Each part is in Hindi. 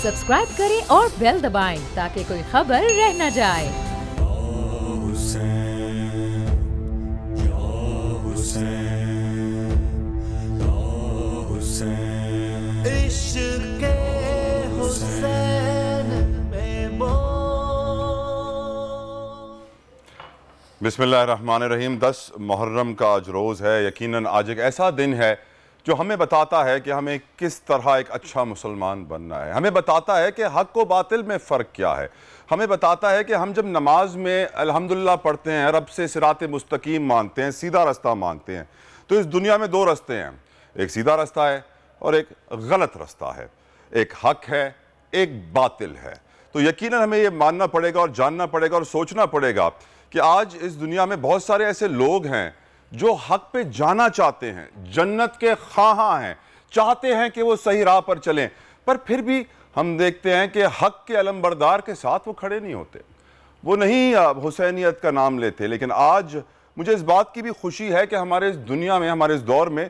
सब्सक्राइब करें और बेल दबाएं ताकि कोई खबर रह न जाए। बिस्मिल्लाहिर्रहमानिर्रहीम। 10 मुहर्रम का आज रोज़ है। यकीनन आज एक ऐसा दिन है जो हमें बताता है कि हमें किस तरह एक अच्छा मुसलमान बनना है। हमें बताता है कि हक़ व बातिल में फ़र्क क्या है। हमें बताता है कि हम जब नमाज में अल्हम्दुलिल्लाह पढ़ते हैं, रब से सिराते मुस्तकीम मांगते हैं, सीधा रास्ता मांगते हैं, तो इस दुनिया में दो रास्ते हैं, एक सीधा रास्ता है और एक गलत रास्ता है, एक हक़ है, एक बातिल है। तो यकीनन हमें ये मानना पड़ेगा और जानना पड़ेगा और सोचना पड़ेगा कि आज इस दुनिया में बहुत सारे ऐसे लोग हैं जो हक पे जाना चाहते हैं, जन्नत के ख्वाहां हैं, चाहते हैं कि वो सही राह पर चलें, पर फिर भी हम देखते हैं कि हक के अलमबरदार के साथ वो खड़े नहीं होते, वो नहीं हुसैनियत का नाम लेते। लेकिन आज मुझे इस बात की भी खुशी है कि हमारे इस दुनिया में, हमारे इस दौर में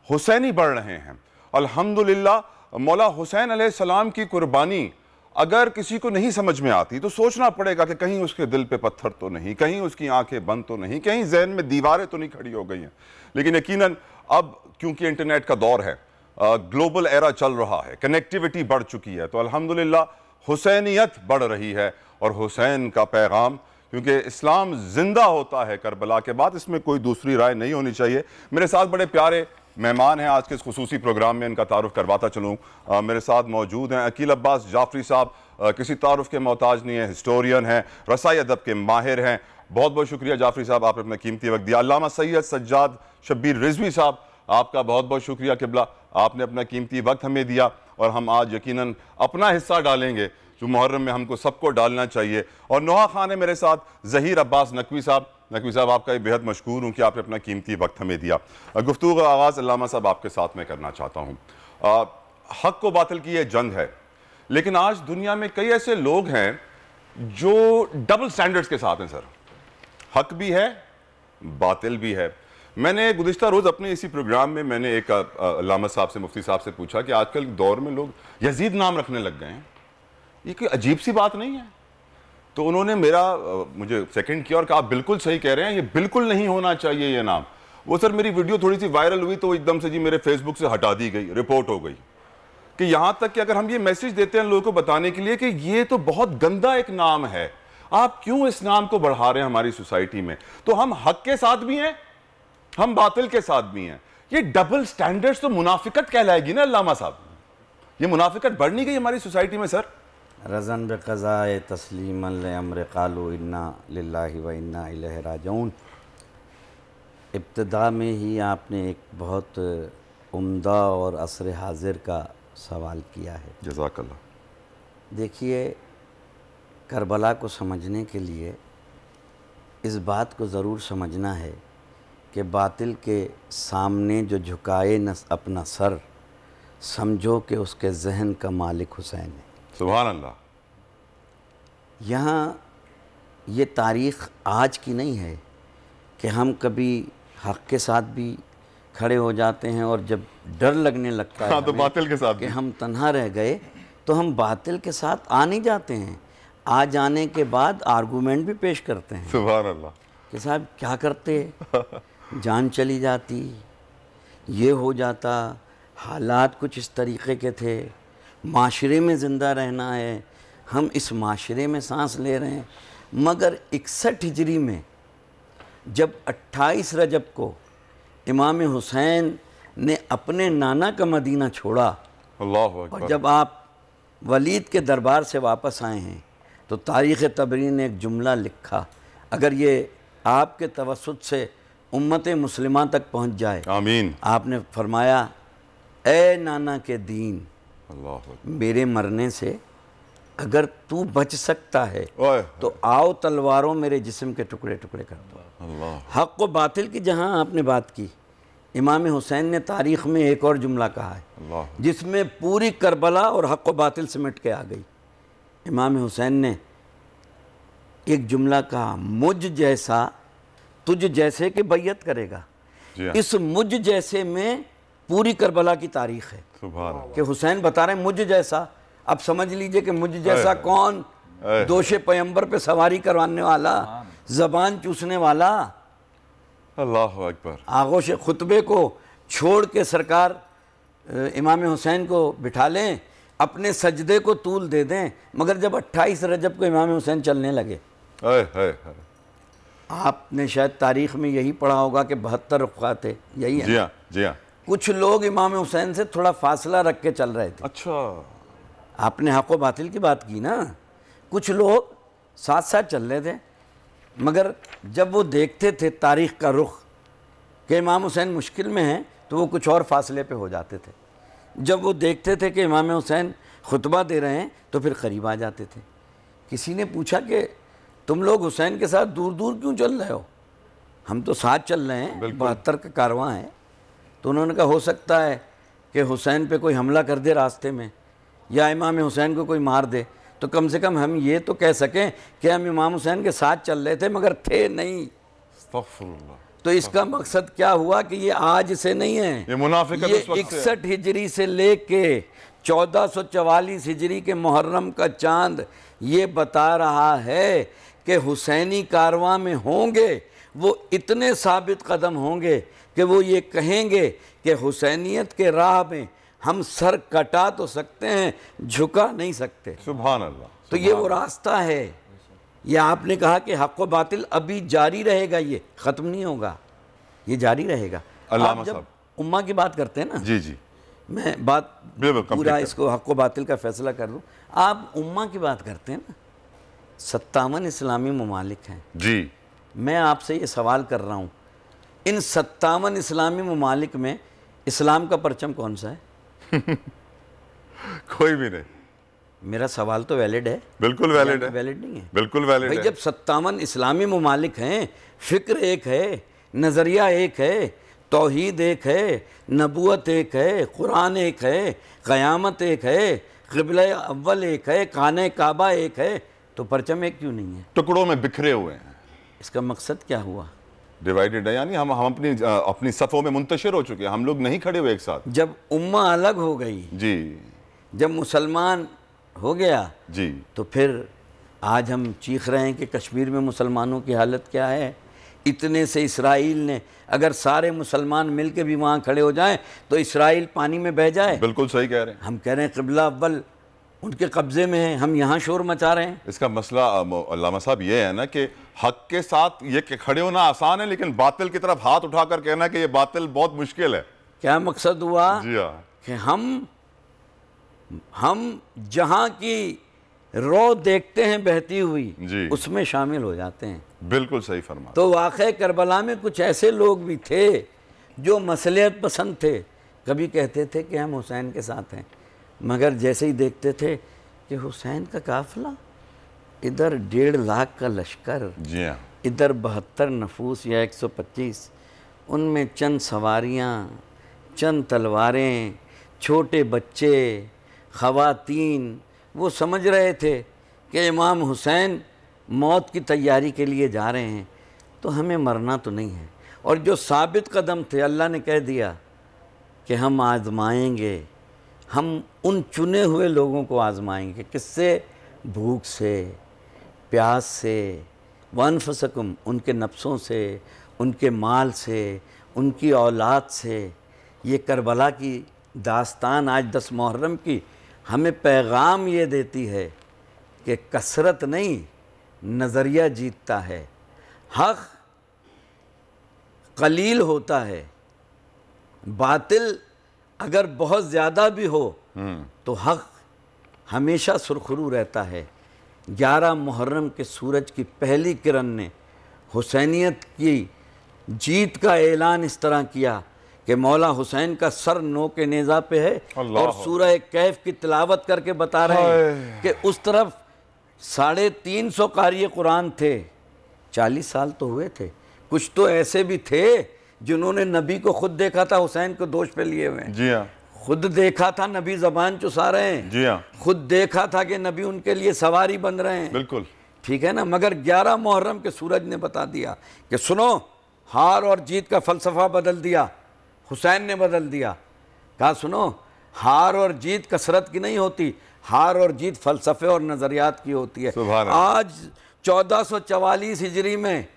हुसैनी बढ़ रहे हैं। अल्हम्दुलिल्लाह। मौला हुसैन अलैहिस्सलाम की कुर्बानी अगर किसी को नहीं समझ में आती तो सोचना पड़ेगा कि कहीं उसके दिल पे पत्थर तो नहीं, कहीं उसकी आंखें बंद तो नहीं, कहीं जहन में दीवारें तो नहीं खड़ी हो गई हैं। लेकिन यकीनन अब क्योंकि इंटरनेट का दौर है, ग्लोबल एरा चल रहा है, कनेक्टिविटी बढ़ चुकी है, तो अल्हम्दुलिल्लाह हुसैनियत बढ़ रही है। और हुसैन का पैगाम, क्योंकि इस्लाम जिंदा होता है करबला के बाद, इसमें कोई दूसरी राय नहीं होनी चाहिए। मेरे साथ बड़े प्यारे मेहमान हैं आज के इस खुसूसी प्रोग्राम में, इनका तारुफ करवाता चलूँ। मेरे साथ मौजूद हैं अकील अब्बास जाफरी साहब, किसी तारुफ के मोहताज नहीं है, हिस्टोरियन हैं, रसाई अदब के माहिर हैं। बहुत बहुत शुक्रिया जाफरी साहब, आपने अपना कीमती वक्त दिया। अल्लामा सैयद सज्जाद शब्बीर रिजवी साहब, आपका बहुत बहुत शुक्रिया किबला, आपने अपना कीमती वक्त हमें दिया और हम आज यकीनन अपना हिस्सा डालेंगे जो मुहर्रम में हमको सबको डालना चाहिए। और नोहा खान है मेरे साथ, ज़हीर अब्बास नकवी साहब। नकवी साहब, आपका बेहद मशकूर हूँ कि आपने अपना कीमती वक्त हमें दिया। गुफ्तगू का आगाज़ अल्लामा साहब आपके साथ में करना चाहता हूँ। हक़ व बातिल की ये जंग है, लेकिन आज दुनिया में कई ऐसे लोग हैं जो डबल स्टैंडर्ड्स के साथ हैं सर। हक़ भी है, बातिल भी है। मैंने गुज़िश्ता रोज़ अपने इसी प्रोग्राम में मैंने एक अल्लामा साहब से, मुफ्ती साहब से पूछा कि आजकल दौर में लोग यजीद नाम रखने लग गए हैं, ये कोई अजीब सी बात नहीं है? तो उन्होंने मुझे सेकंड किया और कहा, आप बिल्कुल सही कह रहे हैं, ये बिल्कुल नहीं होना चाहिए ये नाम। वो सर मेरी वीडियो थोड़ी सी वायरल हुई तो एकदम से जी मेरे फेसबुक से हटा दी गई, रिपोर्ट हो गई। कि यहाँ तक कि अगर हम ये मैसेज देते हैं लोगों को बताने के लिए कि ये तो बहुत गंदा एक नाम है, आप क्यों इस नाम को बढ़ा रहे हैं हमारी सोसाइटी में, तो हम हक के साथ भी हैं, हम बातिल के साथ भी हैं। ये डबल स्टैंडर्ड्स तो मुनाफिकत कहलाएगी ना अल्लामा साहब, ये मुनाफिकत बढ़ नहीं गई हमारी सोसाइटी में सर? रज़न बेक़ज़ाए तस्लीमन लिअम्र क़ालू इन्ना लिल्लाहि व इन्ना इलैहि राजिऊन। इब्तिदा में ही आपने एक बहुत उम्दा और असर हाजिर का सवाल किया है। जज़ाकल्लाह। देखिए, करबला को समझने के लिए इस बात को ज़रूर समझना है कि बातिल के सामने जो झुकाए न अपना सर, समझो कि उसके जहन का मालिक हुसैन है। सुभान अल्लाह। यहाँ ये तारीख़ आज की नहीं है कि हम कभी हक़ के साथ भी खड़े हो जाते हैं और जब डर लगने लगता है तो बातिल के साथ कि हम तन्हा रह गए तो हम बातिल के साथ आ नहीं जाते हैं। आ जाने के बाद आर्गूमेंट भी पेश करते हैं। सुभान अल्लाह। कि साहब क्या करते, जान चली जाती, ये हो जाता, हालात कुछ इस तरीक़े के थे, माशरे में ज़िंदा रहना है, हम इस माशरे में सांस ले रहे हैं। मगर 61 हिजरी में जब 28 रजब को इमाम हुसैन ने अपने नाना का मदीना छोड़ा, अल्लाह अकबर, और जब आप वलीद के दरबार से वापस आए हैं तो तारीख़ तबरी ने एक जुमला लिखा, अगर ये आपके तवस्सुत से उम्मत मुस्लिमा तक पहुँच जाए, आमीन। आपने फरमाया, ए नाना के दीन, अल्लाह, मेरे मरने से अगर तू बच सकता है ओए, तो आओ तलवारों मेरे जिस्म के टुकड़े टुकड़े कर दो। अल्लाह। हक़ व बातिल की जहाँ आपने बात की, इमाम हुसैन ने तारीख़ में एक और जुमला कहा है अल्लाह, जिसमें पूरी करबला और हक़ व बातिल सिमट के आ गई। इमाम हुसैन ने एक जुमला कहा, मुझ जैसा तुझ जैसे के बैयत करेगा। इस मुझ जैसे में पूरी करबला की तारीख़ है सुभान अल्लाह। कि हुसैन बता रहे हैं मुझ जैसा अब समझ लीजिए कि मुझ जैसा कौन दोषे पैगंबर पे सवारी करवाने वाला, जबान चूसने वाला, अल्लाह अकबर, आगोश खुतबे को छोड़ के सरकार इमाम हुसैन को बिठा लें, अपने सजदे को तूल दे दें, मगर जब 28 रजब को इमाम हुसैन चलने लगे, आपने शायद तारीख में यही पढ़ा होगा कि 72 रुखा थे, यही है? जी हाँ, जी हाँ। कुछ लोग इमाम हुसैन से थोड़ा फासला रख के चल रहे थे। अच्छा, आपने हक़ व बातिल की बात की ना, कुछ लोग साथ साथ चल रहे थे, मगर जब वो देखते थे तारीख़ का रुख कि इमाम हुसैन मुश्किल में हैं, तो वो कुछ और फासले पे हो जाते थे। जब वो देखते थे कि इमाम हुसैन खुतबा दे रहे हैं, तो फिर करीब आ जाते थे। किसी ने पूछा कि तुम लोग हुसैन के साथ दूर दूर क्यों चल रहे हो? हम तो साथ चल रहे हैं, 72 का कारवां है। तो उन्होंने कहा, हो सकता है कि हुसैन पे कोई हमला कर दे रास्ते में, या इमाम हुसैन को कोई मार दे, तो कम से कम हम ये तो कह सकें कि हम इमाम हुसैन के साथ चल रहे थे मगर थे नहीं। तो इसका मकसद क्या हुआ कि ये आज से नहीं है, ये मुनाफिक, ये 61 हिजरी से लेके 1444 हिजरी के मुहर्रम का चांद ये बता रहा है कि हुसैनी कारवां में होंगे वो इतने साबित कदम होंगे कि वो ये कहेंगे कि हुसैनियत के राह में हम सर कटा तो सकते हैं, झुका नहीं सकते। सुभान अल्लाह। तो ये वो रास्ता है। ये आपने कहा कि हक़ व बातिल अभी जारी रहेगा, ये ख़त्म नहीं होगा, ये जारी रहेगा। आप जब उम्मा की बात करते हैं ना, जी जी, मैं बात पूरा इसको हक़ व बातिल का फैसला कर दूँ, आप उम्मा की बात करते हैं ना, 57 इस्लामी ममालिक हैं जी। मैं आपसे ये सवाल कर रहा हूँ, इन 57 इस्लामी ममालिक में इस्लाम का परचम कौन सा है? कोई भी नहीं। मेरा सवाल तो वैलिड है। बिल्कुल वैलिड है। वैलिड नहीं है? बिल्कुल वैलिड है। जब 57 इस्लामी ममालिक हैं, फ़िक्र एक है, नज़रिया एक है, तौहीद एक है, नबूवत एक है, कुरान एक है, क़यामत एक है, क़िबला अव्वल एक है, खाने काबा एक है, तो परचम एक क्यों नहीं है? टुकड़ों में बिखरे हुए हैं। इसका मकसद क्या हुआ? डिवाइडेड है, यानी हम अपनी सफ़ों में मुंतशिर हो चुके हैं, हम लोग नहीं खड़े हुए एक साथ। जब उम्मा अलग हो गई जी, जब मुसलमान हो गया जी, तो फिर आज हम चीख रहे हैं कि कश्मीर में मुसलमानों की हालत क्या है। इतने से इसराइल ने, अगर सारे मुसलमान मिल के भी वहाँ खड़े हो जाएं तो इसराइल पानी में बह जाए। बिल्कुल सही कह रहे हैं। हम कह रहे हैं क़िबला अव्वल उनके कब्ज़े में है, हम यहाँ शोर मचा रहे हैं। इसका मसला अल्लामा साहब ये है ना कि हक के साथ ये खड़े होना आसान है, लेकिन बातिल की तरफ हाथ उठाकर कहना कि ये बातिल बहुत मुश्किल है। क्या मकसद हुआ? जी हाँ, कि हम जहाँ की रो देखते हैं बहती हुई, उसमें शामिल हो जाते हैं। बिल्कुल सही फरमा। तो वाक़ई करबला में कुछ ऐसे लोग भी थे जो मसलियत पसंद थे, कभी कहते थे कि हम हुसैन के साथ हैं, मगर जैसे ही देखते थे कि हुसैन का काफ़िला, इधर 1.5 लाख का लश्कर, जी हाँ, इधर 72 नफूस या 125, उनमें चंद सवारियाँ, चंद तलवारें, छोटे बच्चे, ख़वातीन, वो समझ रहे थे कि इमाम हुसैन मौत की तैयारी के लिए जा रहे हैं, तो हमें मरना तो नहीं है। और जो साबित कदम थे, अल्लाह ने कह दिया कि हम आज़माएंगे, हम उन चुने हुए लोगों को आज़माएंगे। किससे? भूख से, प्यास से, वनफसकुम, उनके नफ्सों से, उनके माल से, उनकी औलाद से। ये करबला की दास्तान आज 10 मुहर्रम की हमें पैगाम ये देती है कि कसरत नहीं, नज़रिया जीतता है। हक़ कलील होता है, बातिल अगर बहुत ज़्यादा भी हो तो हक़ हमेशा सुरखरू रहता है। 11 मुहर्रम के सूरज की पहली किरण ने हुसैनियत की जीत का ऐलान इस तरह किया कि मौला हुसैन का सर नो के नेज़ा पे है, और सूरह कैफ की तिलावत करके बता रहे हैं कि उस तरफ 350 कारी कुरान थे। 40 साल तो हुए थे। कुछ तो ऐसे भी थे जिन्होंने नबी को खुद देखा था हुसैन को दोष पे लिए हुए हैं। जी हाँ, खुद देखा था नबी ज़बान चुसा रहे हैं। जी हाँ, खुद देखा था कि नबी उनके लिए सवारी बन रहे हैं। बिल्कुल ठीक है ना। मगर 11 मुहर्रम के सूरज ने बता दिया कि सुनो, हार और जीत का फ़लसफ़ा बदल दिया, हुसैन ने बदल दिया। कहा सुनो, हार और जीत कसरत की नहीं होती, हार और जीत फ़लसफ़े और नज़रियात की होती है। आज 1444 हिजरी में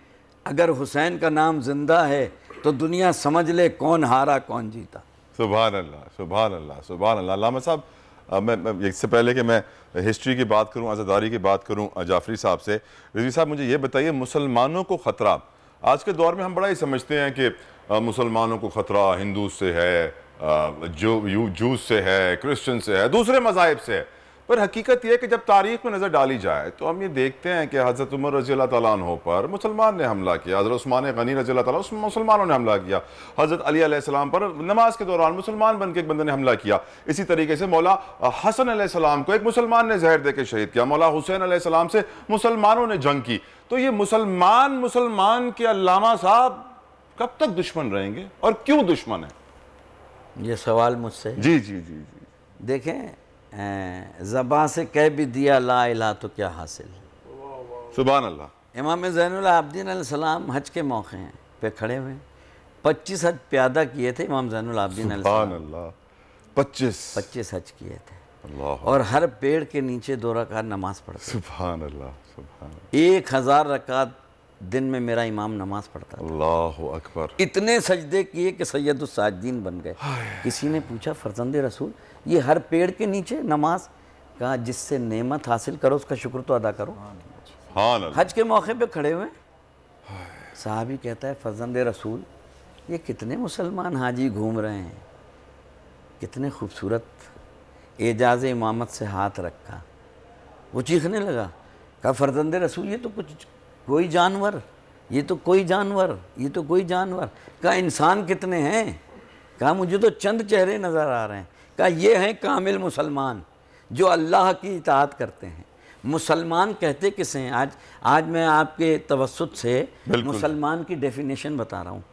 अगर हुसैन का नाम जिंदा है तो दुनिया समझ ले कौन हारा कौन जीता। सुभान अल्लाह, सुभान अल्लाह, सुभान अल्लाह। अल्लामा साहब, मैं इससे पहले कि मैं हिस्ट्री की बात करूं, आज़ादारी की बात करूं जाफरी साहब से, रिजवी साहब मुझे ये बताइए, मुसलमानों को ख़तरा आज के दौर में हम बड़ा ही समझते हैं कि मुसलमानों को ख़तरा हिंदू से है, जूस से है, क्रिश्चियन से है, दूसरे मज़ाहिब से है, पर हकीकत यह है कि जब तारीख में नज़र डाली जाए तो हम ये देखते हैं कि हज़रत उमर रज़ी अल्लाह तआला अन्हु पर मुसलमान ने हमला किया, हज़रत उस्मान गनी रज़ी अल्लाह तआला मुसलमानों ने हमला किया, हज़रत अली अलैहिस्सलाम पर नमाज के दौरान मुसलमान बन के एक बंदे ने हमला किया। इसी तरीके से मौला हसन अलैहिस्सलाम को एक मुसलमान ने जहर दे के शहीद किया, मौला हुसैन अलैहिस्सलाम से मुसलमानों ने जंग की। तो ये मुसलमान के अल्लामा साहब कब तक दुश्मन रहेंगे और क्यों दुश्मन है? ये सवाल मुझसे? जी जी जी जी। देखें, ज़बां से कह भी दिया ला इलाहा तो क्या हासिल। सुभान अल्लाह। इमाम ज़ैनुल आबिदीन अलैहिस्सलाम हज के मौके हैं पे खड़े हुए 25 हज प्यादा किए थे इमाम ज़ैनुल आबिदीन अलैहिस्सलाम। सुभान अल्लाह। 25 हज किए थे। अल्लाह। और हर पेड़ के नीचे 2 रकात नमाज पढ़ते। सुभान अल्लाह, सुभान। 1000 रकात दिन में मेरा इमाम नमाज पढ़ता था। अल्लाहु अकबर। इतने सजदे किए कि सैयदुस साजिदीन बन गए। किसी ने पूछा फर्जंदे रसूल ये हर पेड़ के नीचे नमाज, कहा जिससे नेमत हासिल करो उसका शुक्र तो अदा करो। हज के मौके पे खड़े हुए साहबी कहता है फर्जंदे रसूल ये कितने मुसलमान हाजी घूम रहे हैं, कितने खूबसूरत, एजाज़ इमामत से हाथ रखा। वो चीखने लगा, कहा फर्जंदे रसूल ये तो कोई जानवर, ये तो कोई जानवर, ये तो कोई जानवर। कहा इंसान कितने हैं? कहा मुझे तो चंद चेहरे नज़र आ रहे हैं। कहा ये हैं कामिल मुसलमान जो अल्लाह की इताअत करते हैं। मुसलमान कहते किसे हैं? आज मैं आपके तवस्सुत से मुसलमान की डेफिनेशन बता रहा हूँ।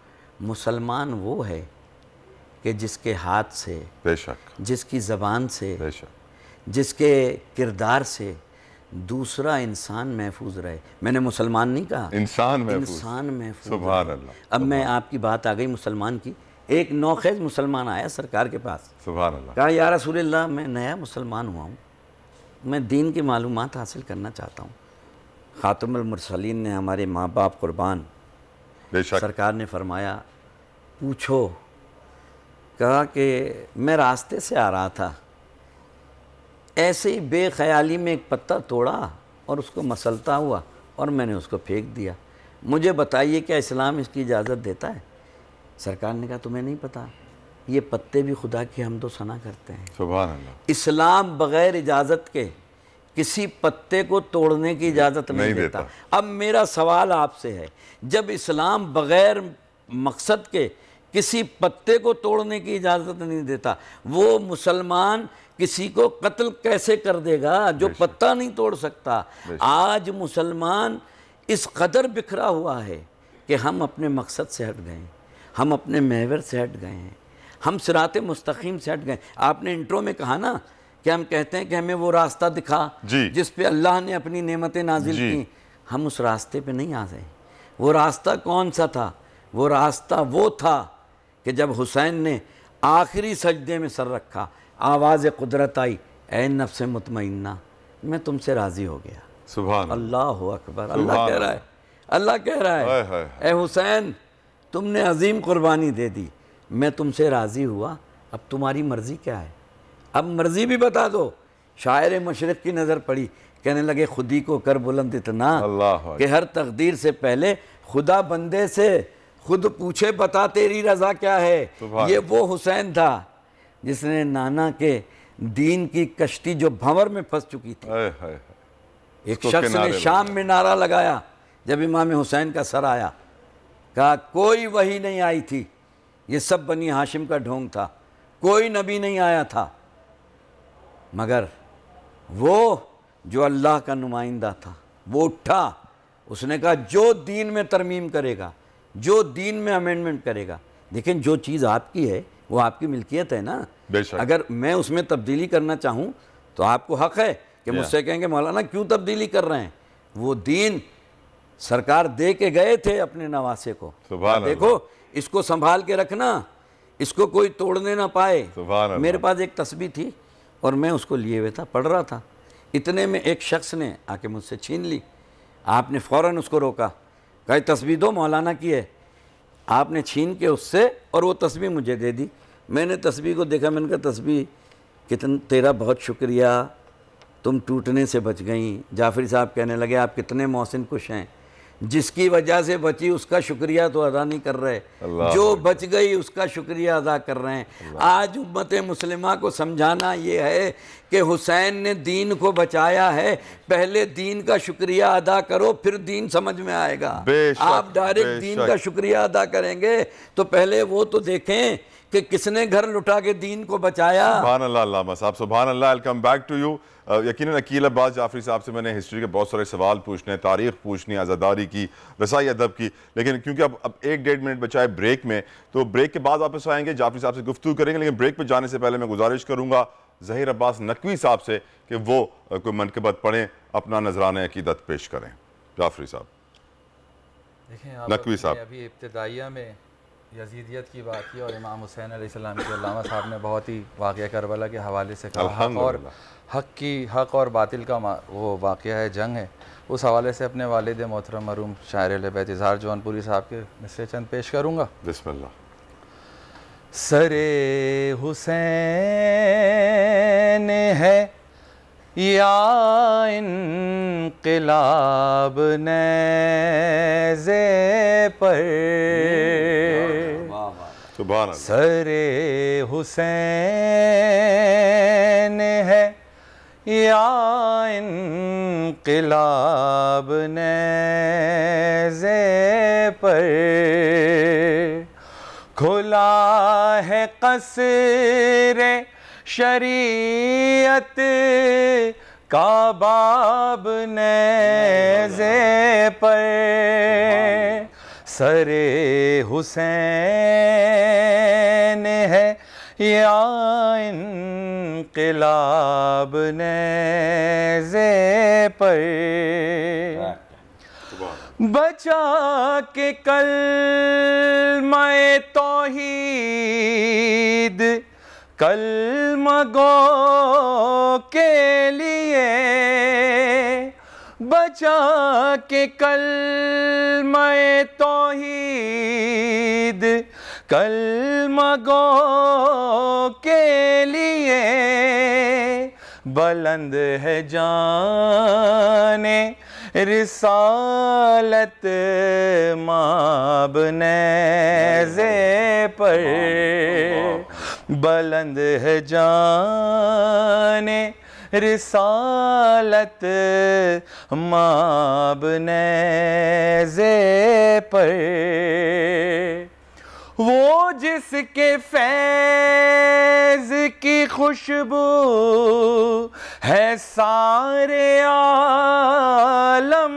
मुसलमान वो है कि जिसके हाथ से, बेशक, जिसकी ज़बान से, बेशक, जिसके किरदार से दूसरा इंसान महफूज रहे। मैंने मुसलमान नहीं कहा, इंसान महफूज। सुभान अल्लाह। अब मैं आपकी बात आ गई मुसलमान की। एक नौखेज़ मुसलमान आया सरकार के पास, सुभान अल्लाह, कहा या रसूलल्लाह मैं नया मुसलमान हुआ हूँ, मैं दीन की मालूमात हासिल करना चाहता हूँ। खातमुल मुरसलीन ने हमारे माँ बाप कुर्बान, सरकार ने फरमाया पूछो। कहा कि मैं रास्ते से आ रहा था, ऐसे ही बेख्याली में एक पत्ता तोड़ा और उसको मसलता हुआ और मैंने उसको फेंक दिया। मुझे बताइए क्या इस्लाम इसकी इजाज़त देता है? सरकार ने कहा तुम्हें नहीं पता, ये पत्ते भी खुदा की हमदो सना करते हैं। सुभान अल्लाह। इस्लाम बग़ैर इजाज़त के किसी पत्ते को तोड़ने की इजाज़त नहीं देता। अब मेरा सवाल आपसे है, जब इस्लाम बग़ैर मकसद के किसी पत्ते को तोड़ने की इजाज़त नहीं देता, वो मुसलमान किसी को कत्ल कैसे कर देगा जो पत्ता नहीं तोड़ सकता? आज मुसलमान इस कदर बिखरा हुआ है कि हम अपने मकसद से हट गए, हम अपने महवर से हट गए हैं, हम सिराते मुस्तकीम से हट गए। आपने इंट्रो में कहा ना कि हम कहते हैं कि हमें वो रास्ता दिखा जिस पे अल्लाह ने अपनी नेमतें नाजिल की। हम उस रास्ते पे नहीं आ गए। वो रास्ता कौन सा था? वो रास्ता वो था कि जब हुसैन ने आखिरी सजदे में सर रखा, आवाज़ कुदरत आई, ऐ नफ्स मुतमइन्ना मैं तुमसे राज़ी हो गया। सुभान अल्लाह अकबर। अल्लाह कह रहा है, अल्लाह कह रहा है, ऐ हुसैन तुमने अजीम कुर्बानी दे दी, मैं तुमसे राज़ी हुआ, अब तुम्हारी मर्ज़ी क्या है? अब मर्ज़ी भी बता दो। शायर मशरिक़ की नज़र पड़ी, कहने लगे खुदी को कर बुलंद इतना कि हर तकदीर से पहले खुदा बंदे से खुद पूछे बता तेरी रज़ा क्या है। ये वो हुसैन था जिसने नाना के दीन की कश्ती जो भंवर में फंस चुकी थी, एक शख्स ने शाम में नारा लगाया जब इमाम हुसैन का सर आया, कहा कोई वही नहीं आई थी, ये सब बनी हाशिम का ढोंग था, कोई नबी नहीं आया था, मगर वो जो अल्लाह का नुमाइंदा था वो उठा, उसने कहा जो दीन में तरमीम करेगा, जो दीन में अमेंडमेंट करेगा। लेकिन जो चीज़ आपकी है वो आपकी मिल्कियत है ना। अगर मैं उसमें तब्दीली करना चाहूँ तो आपको हक़ है कि मुझसे कहेंगे मौलाना क्यों तब्दीली कर रहे हैं? वो दीन सरकार दे के गए थे अपने नवासे को, देखो इसको संभाल के रखना, इसको कोई तोड़ने ना पाए। मेरे पास एक तस्बीह थी, और मैं उसको लिए हुए था, पढ़ रहा था। इतने में एक शख्स ने आके मुझसे छीन ली। आपने फ़ौरन उसको रोका, कहा तस्बीह दो, मौलाना की है। आपने छीन के उससे और वो तस्बीह मुझे दे दी। मैंने तस्बीह को देखा, मैंने कहा तस्बीह कितना, तेरा बहुत शुक्रिया, तुम टूटने से बच गई। जाफरी साहब कहने लगे आप कितने मोहसिन खुश हैं, जिसकी वजह से बची उसका शुक्रिया तो अदा नहीं कर रहे, जो बच गई उसका शुक्रिया अदा कर रहे हैं। आज उम्मत मुस्लिमा को समझाना ये है कि हुसैन ने दीन को बचाया है, पहले दीन का शुक्रिया अदा करो, फिर दीन समझ में आएगा। आप डायरेक्ट दीन का शुक्रिया अदा करेंगे तो पहले वो तो देखें कि किसने घर लुटा के दीन को बचाया। सुभान अल्लाह अल्लामा साहब, सुभान अल्लाह। आई कम बैक टू यू। यकीनन अकील अब्बास जाफरी साहब से मैंने हिस्ट्री के बहुत सारे सवाल पूछने, तारीख़ पूछनी, आज़ादारी की, रसाई अदब की, लेकिन क्योंकि अब 1-1.5 मिनट बचा है ब्रेक में, तो ब्रेक के बाद वापस आएंगे, जाफरी साहब से गुफ्तगू करेंगे। लेकिन ब्रेक पर जाने से पहले मैं गुजारिश करूँगा ज़हीर अब्बास नकवी साहब से कि वो कोई मनक़बत पढ़ें, अपना नजराना अकीदत पेश करें। जाफरी साहब। देखिए नकवी साहब, अभी इब्तिदाइया में यजीदियत की बात की और इमाम हुसैन अलैहिस्सलाम के अल्लामा साहब ने बहुत ही वाक़या करबला के हवाले से कहा, हक़ और बातिल का वो वाक़या है, जंग है, उस हवाले से अपने वालिद मोहतरम मरहूम शायर अहले बैत इज़हार जौनपुरी साहब के मिसरे चंद पेश करूँगा। बिस्मिल्लाह। सरे हुसैन है या इनक़िलाब नेज़े पर, सरे हुसैन है या इनक़िलाब नेज़े पर, खुला है क़स्र शरीयत का बाब नेज़े पर, सरे हुसैन है या इनक़िलाब नेज़े पर, बचा के कलमा-ए तौहीद कलमा गो के लिए, बचा के कलमा-ए तौहीद कलमा गो के लिए, बुलंद है जाने रिसालत माब नेज़े पर, बुलंद है जाने रिसालत माब नेज़े पर, वो जिसके फैज़ की खुशबू है सारे आलम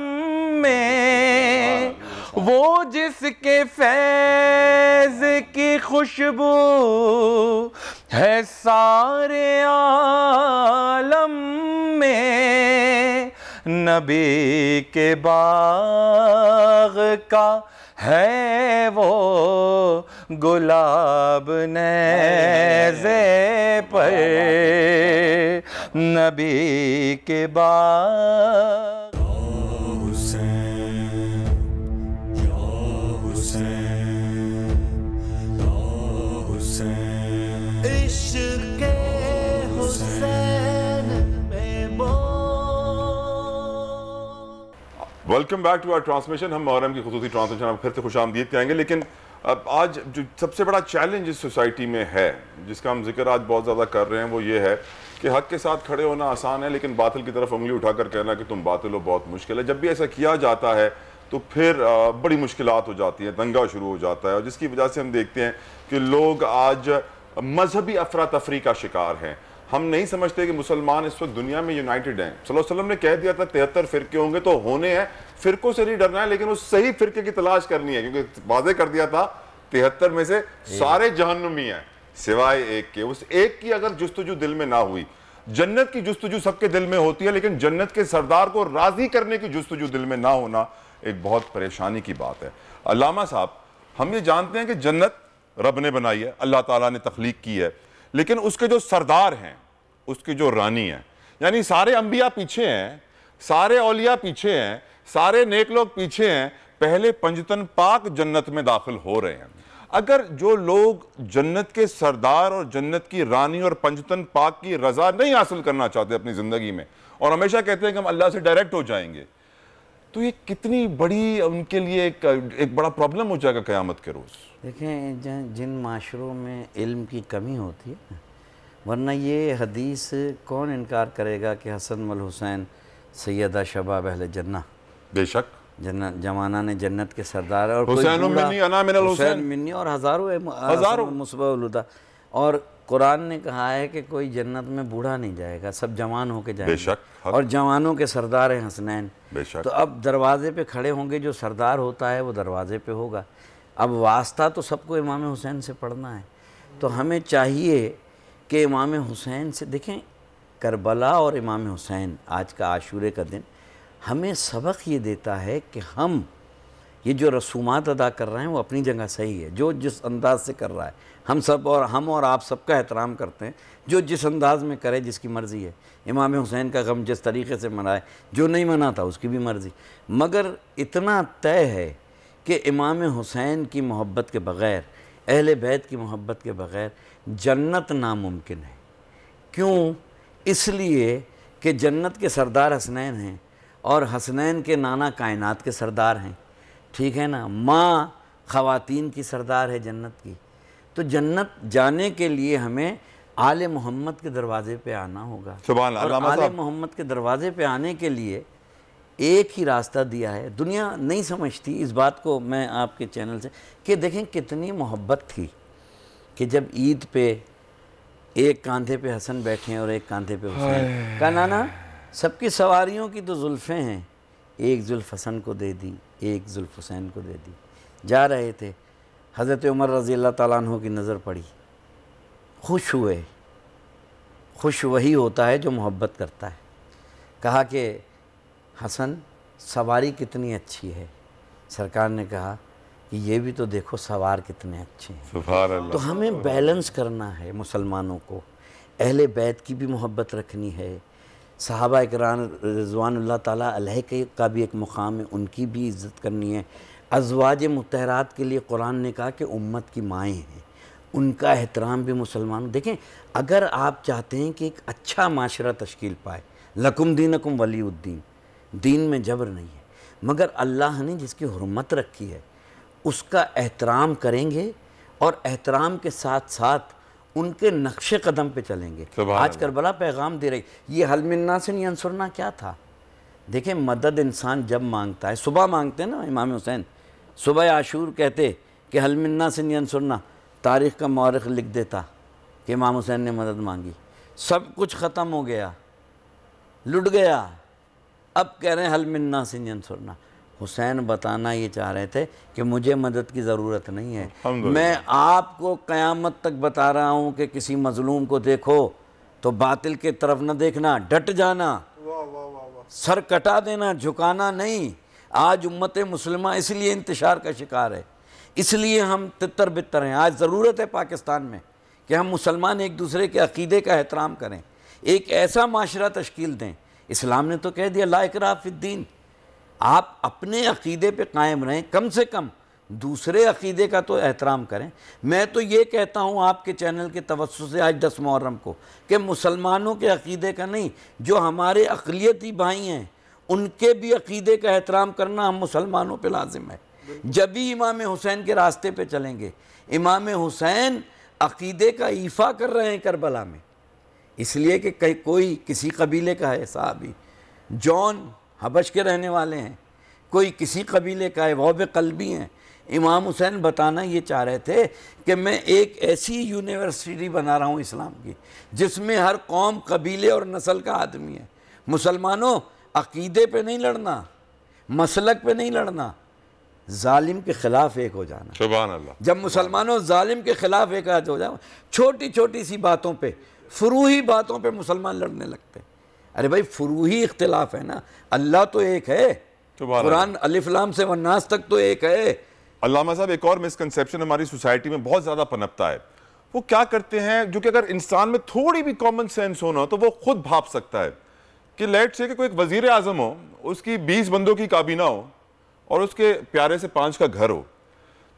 में, वो जिसके फैज़ की खुशबू है सारे आलम में, नबी के बाग़ का है वो गुलाब नेज़े पर, नबी के बाग़। Welcome back to our transmission. हम मुहर्रम की खुसूसी ट्रांसमिशन आप फिर से खुश आमदीद कहेंगे। लेकिन अब आज जो सबसे बड़ा चैलेंज इस सोसाइटी में है, जिसका हम जिक्र आज बहुत ज़्यादा कर रहे हैं, वो ये है कि हक के साथ खड़े होना आसान है, लेकिन बातिल की तरफ उंगली उठाकर कहना कि तुम बातिल हो बहुत मुश्किल है। जब भी ऐसा किया जाता है तो फिर बड़ी मुश्किलात हो जाती हैं, दंगा शुरू हो जाता है, और जिसकी वजह से हम देखते हैं कि लोग आज मजहबी अफरा तफरी का शिकार हैं। हम नहीं समझते कि मुसलमान इस वक्त दुनिया में यूनाइटेड हैं। सल्लल्लाहु अलैहि वसल्लम ने कह दिया था 73 फ़िरके होंगे, तो होने हैं, फ़िरकों से नहीं डरना है, लेकिन उस सही फ़िरके की तलाश करनी है, क्योंकि वाज़े कर दिया था 73 में से सारे जहन्नुमी हैं सिवाय एक के। उस एक की अगर जुस्तजू दिल में ना हुई, जन्नत की जुस्तजू सबके दिल में होती है, लेकिन जन्नत के सरदार को राजी करने की जुस्तजू दिल में ना होना एक बहुत परेशानी की बात है। अल्लामा साहब, हम ये जानते हैं कि जन्नत रब ने बनाई है, अल्लाह ताला ने तख्लीक की है, लेकिन उसके जो सरदार हैं उसकी जो रानी है, यानी सारे अंबिया पीछे हैं, सारे औलिया पीछे हैं, सारे नेक लोग पीछे हैं, पहले पंजतन पाक जन्नत में दाखिल हो रहे हैं। अगर जो लोग जन्नत के सरदार और जन्नत की रानी और पंजतन पाक की रजा नहीं हासिल करना चाहते अपनी जिंदगी में और हमेशा कहते हैं कि हम अल्लाह से डायरेक्ट हो जाएंगे, तो ये कितनी बड़ी उनके लिए एक बड़ा प्रॉब्लम हो जाएगा क़यामत के रोज़। देखें, जिन माशरों में इल्म की कमी होती है, वरना ये हदीस कौन इनकार करेगा कि हसन वल हुसैन सैयदा शबाब अहले जन्नत, बेशक जन्नत जमाना ने जन्नत के सरदार, और हुसैन मिन्नी अना मिनल हुसैन मिन्नी, और हज़ारों मुस्बहुदा। और कुरान ने कहा है कि कोई जन्नत में बूढ़ा नहीं जाएगा, सब जवान होके जाएंगे। बेशक, और जवानों के सरदार हैं हसनैन। बेशक। तो अब दरवाजे पे खड़े होंगे, जो सरदार होता है वो दरवाजे पे होगा। अब वास्ता तो सबको इमाम हुसैन से पढ़ना है, तो हमें चाहिए कि इमाम हुसैन से, देखें करबला और इमाम हुसैन, आज का आशूरे का दिन हमें सबक ये देता है कि हम ये जो रसूमात अदा कर रहे हैं वो अपनी जगह सही है, जो जिस अंदाज से कर रहा है, हम और आप सबका एहतराम करते हैं, जो जिस अंदाज में करे जिसकी मर्ज़ी है। इमाम हुसैन का गम जिस तरीके से मनाए, जो नहीं मनाता उसकी भी मर्ज़ी, मगर इतना तय है कि इमाम हुसैन की मोहब्बत के बग़ैर, अहले बैत की मोहब्बत के बग़ैर जन्नत नामुमकिन है। क्यों? इसलिए कि जन्नत के सरदार हसनैन हैं और हसनैन के नाना कायनात के सरदार हैं, ठीक है ना। माँ ख़वातीन की सरदार है जन्नत की। तो जन्नत जाने के लिए हमें आले मोहम्मद के दरवाज़े पे आना होगा। और आले मोहम्मद के दरवाज़े पे आने के लिए एक ही रास्ता दिया है। दुनिया नहीं समझती इस बात को, मैं आपके चैनल से, कि देखें कितनी मोहब्बत थी कि जब ईद पे एक कांधे पे हसन बैठे हैं और एक कांधे पे हुसैन। कहा नाना सबकी सवारियों की तो जुल्फ़ें हैं, एक जुल्फ़ हसन को दे दी, एक जुल्फ़ हुसैन को दे दी। जा रहे थे, हज़रत उमर रज़ी अल्लाह ताला अन्हु की नज़र पड़ी, खुश हुए। खुश वही होता है जो मोहब्बत करता है। कहा कि हसन सवारी कितनी अच्छी है। सरकार ने कहा कि ये भी तो देखो सवार कितने अच्छे हैं। सुभान अल्लाह। तो हमें बैलेंस करना है मुसलमानों को, अहले बैत की भी मोहब्बत रखनी है, सहाबा इकराम रिज़वानुल्लाह ताला अलैह का भी एक मुकाम है, उनकी भी इज़्ज़त करनी है। अज़वाज मुतहरात के लिए कुरान ने कहा कि उम्मत की माएँ हैं, उनका एहतराम भी मुसलमान। देखें, अगर आप चाहते हैं कि एक अच्छा माशरा तश्कील पाए, लकुम दीनकुम वलीउद्दीन, दीन में जबर नहीं है, मगर अल्लाह ने जिसकी हुर्मत रखी है उसका एहतराम करेंगे और एहतराम के साथ साथ उनके नक्शे कदम पे चलेंगे। आज करबला पैगाम दे रही, ये हल मिन्ना से नहीं अंसुरना क्या था। देखें, मदद इंसान जब मांगता है, सुबह मांगते हैं ना इमाम हुसैन, सुबह आशूर कहते कि हल मिन्ना से नहीं अंसुरना, तारीख़ का मौरख़ लिख देता कि इमाम हुसैन ने मदद मांगी, सब कुछ ख़त्म हो गया, लुट गया, अब कह रहे हैं हल मिन्ना से नहीं अंसुरना। हुसैन बताना ये चाह रहे थे कि मुझे मदद की ज़रूरत नहीं है, मैं आपको क़यामत तक बता रहा हूँ कि किसी मज़लूम को देखो तो बातिल के तरफ न देखना, डट जाना, सर कटा देना, झुकाना नहीं। आज उम्मत मुस्लिमा इसलिए इंतशार का शिकार है, इसलिए हम तितर बितर हैं। आज ज़रूरत है पाकिस्तान में कि हम मुसलमान एक दूसरे के अक़ीदे का एहतराम करें, एक ऐसा माशरा तश्कील दें। इस्लाम ने तो कह दिया ला इकराह फिद्दीन, आप अपने अक़ीदे पे कायम रहें, कम से कम दूसरे अक़ीदे का तो एहतराम करें। मैं तो ये कहता हूँ आपके चैनल के तवज्जुह से आज 10 मुहर्रम को कि मुसलमानों के अक़ीदे का नहीं, जो हमारे अक़लियती भाई हैं उनके भी अक़ीदे का एहतराम करना हम मुसलमानों पे लाजिम है। जब भी इमाम हुसैन के रास्ते पे चलेंगे, इमाम हुसैन अक़ीदे का ईफा कर रहे हैं करबला में, इसलिए कि कहीं कोई किसी कबीले का है, साहबी जॉन हबश के रहने वाले हैं, कोई किसी कबीले का है, वह कल्बी हैं। इमाम हुसैन बताना ये चाह रहे थे कि मैं एक ऐसी यूनिवर्सिटी बना रहा हूँ इस्लाम की जिसमें हर कौम, कबीले और नस्ल का आदमी है। मुसलमानों, अक़ीदे पे नहीं लड़ना, मसलक पे नहीं लड़ना, जालिम के ख़िलाफ़ एक हो जाना। सुभान अल्लाह। जब मुसलमानों जालिम के ख़िलाफ़ एक हो जाओ, छोटी छोटी सी बातों पे, फ़ुरूही बातों पे मुसलमान लड़ने लगते हैं। अरे भाई, फ़ुरूही इख्तिलाफ़ है ना, अल्लाह तो एक है, कुरान अलिफ लाम से वन्नास तक तो एक है। अल्लामा साहब, एक और मिसकंसेप्शन हमारी सोसाइटी में बहुत ज़्यादा पनपता है, वो क्या करते हैं, जो कि अगर इंसान में थोड़ी भी कॉमन सेंस हो ना तो वो खुद भाप सकता है कि लेट से कि कोई एक वजीर आजम हो, उसकी 20 बंदों की काबीना हो और उसके प्यारे से 5 का घर हो,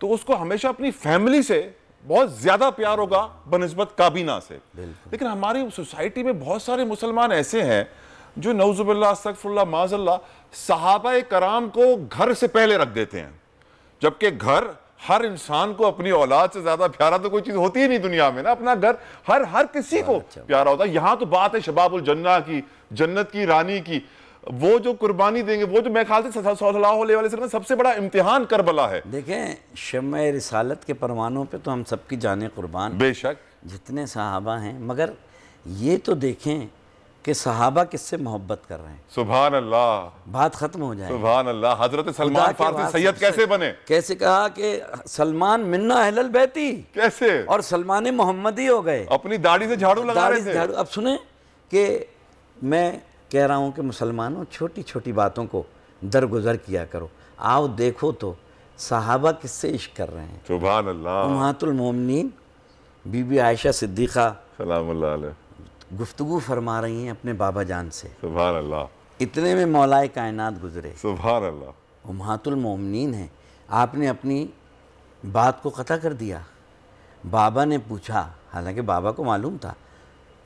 तो उसको हमेशा अपनी फैमिली से बहुत ज्यादा प्यार होगा बनिस्बत काबीना से। लेकिन हमारी सोसाइटी में बहुत सारे मुसलमान ऐसे हैं जो नौजुबिल्लाह अस्तगफिरुल्लाह माज़अल्लाह सहाबा कराम को घर से पहले रख देते हैं, जबकि घर हर इंसान को अपनी औलाद से ज्यादा प्यारा तो कोई चीज होती ही नहीं दुनिया में ना। अपना घर हर किसी को प्यारा होता है। यहाँ तो बात है शबाबुल जन्ना की, जन्नत की रानी की, वो जो कुर्बानी देंगे, वो जो मैं ख्याल से सल्लल्लाहु अलैहि वसल्लम सबसे बड़ा इम्तिहान करबला है। देखें, शम्मे रिसालत के परवानों पे तो हम सबकी जाने कुर्बान, बेशक जितने सहाबा हैं, मगर ये तो देखें कि सहाबा किससे मोहब्बत कर रहे हैं। सुभान अल्लाह, बात खत्म हो जाए। सुभान अल्लाह। हजरत सलमान फारसी सैयद कैसे बने? कैसे कहा कि सलमान मिन्ना अहलल बैती, कैसे, और सलमान मोहम्मदी हो गए, अपनी दाढ़ी से झाड़ू लगा रहे थे। अब सुने कि मैं कह रहा हूँ कि मुसलमानों छोटी छोटी बातों को दरगुजर किया करो। आओ देखो तो सहाबा किससे इश्क कर रहे हैं। सुभान अल्लाह। उम्महातुल मोमिनीन बीबी आयशा सिद्दीक़ा सलामुल्लाह अलैह गुफ्तगू फरमा रही हैं अपने बाबा जान से। सुभान अल्लाह। इतने में मौलाए कायनात गुजरे। सुभान अल्लाह। उम्महातुल मोमिनीन है, आपने अपनी बात को कता कर दिया। बाबा ने पूछा, हालांकि बाबा को मालूम था,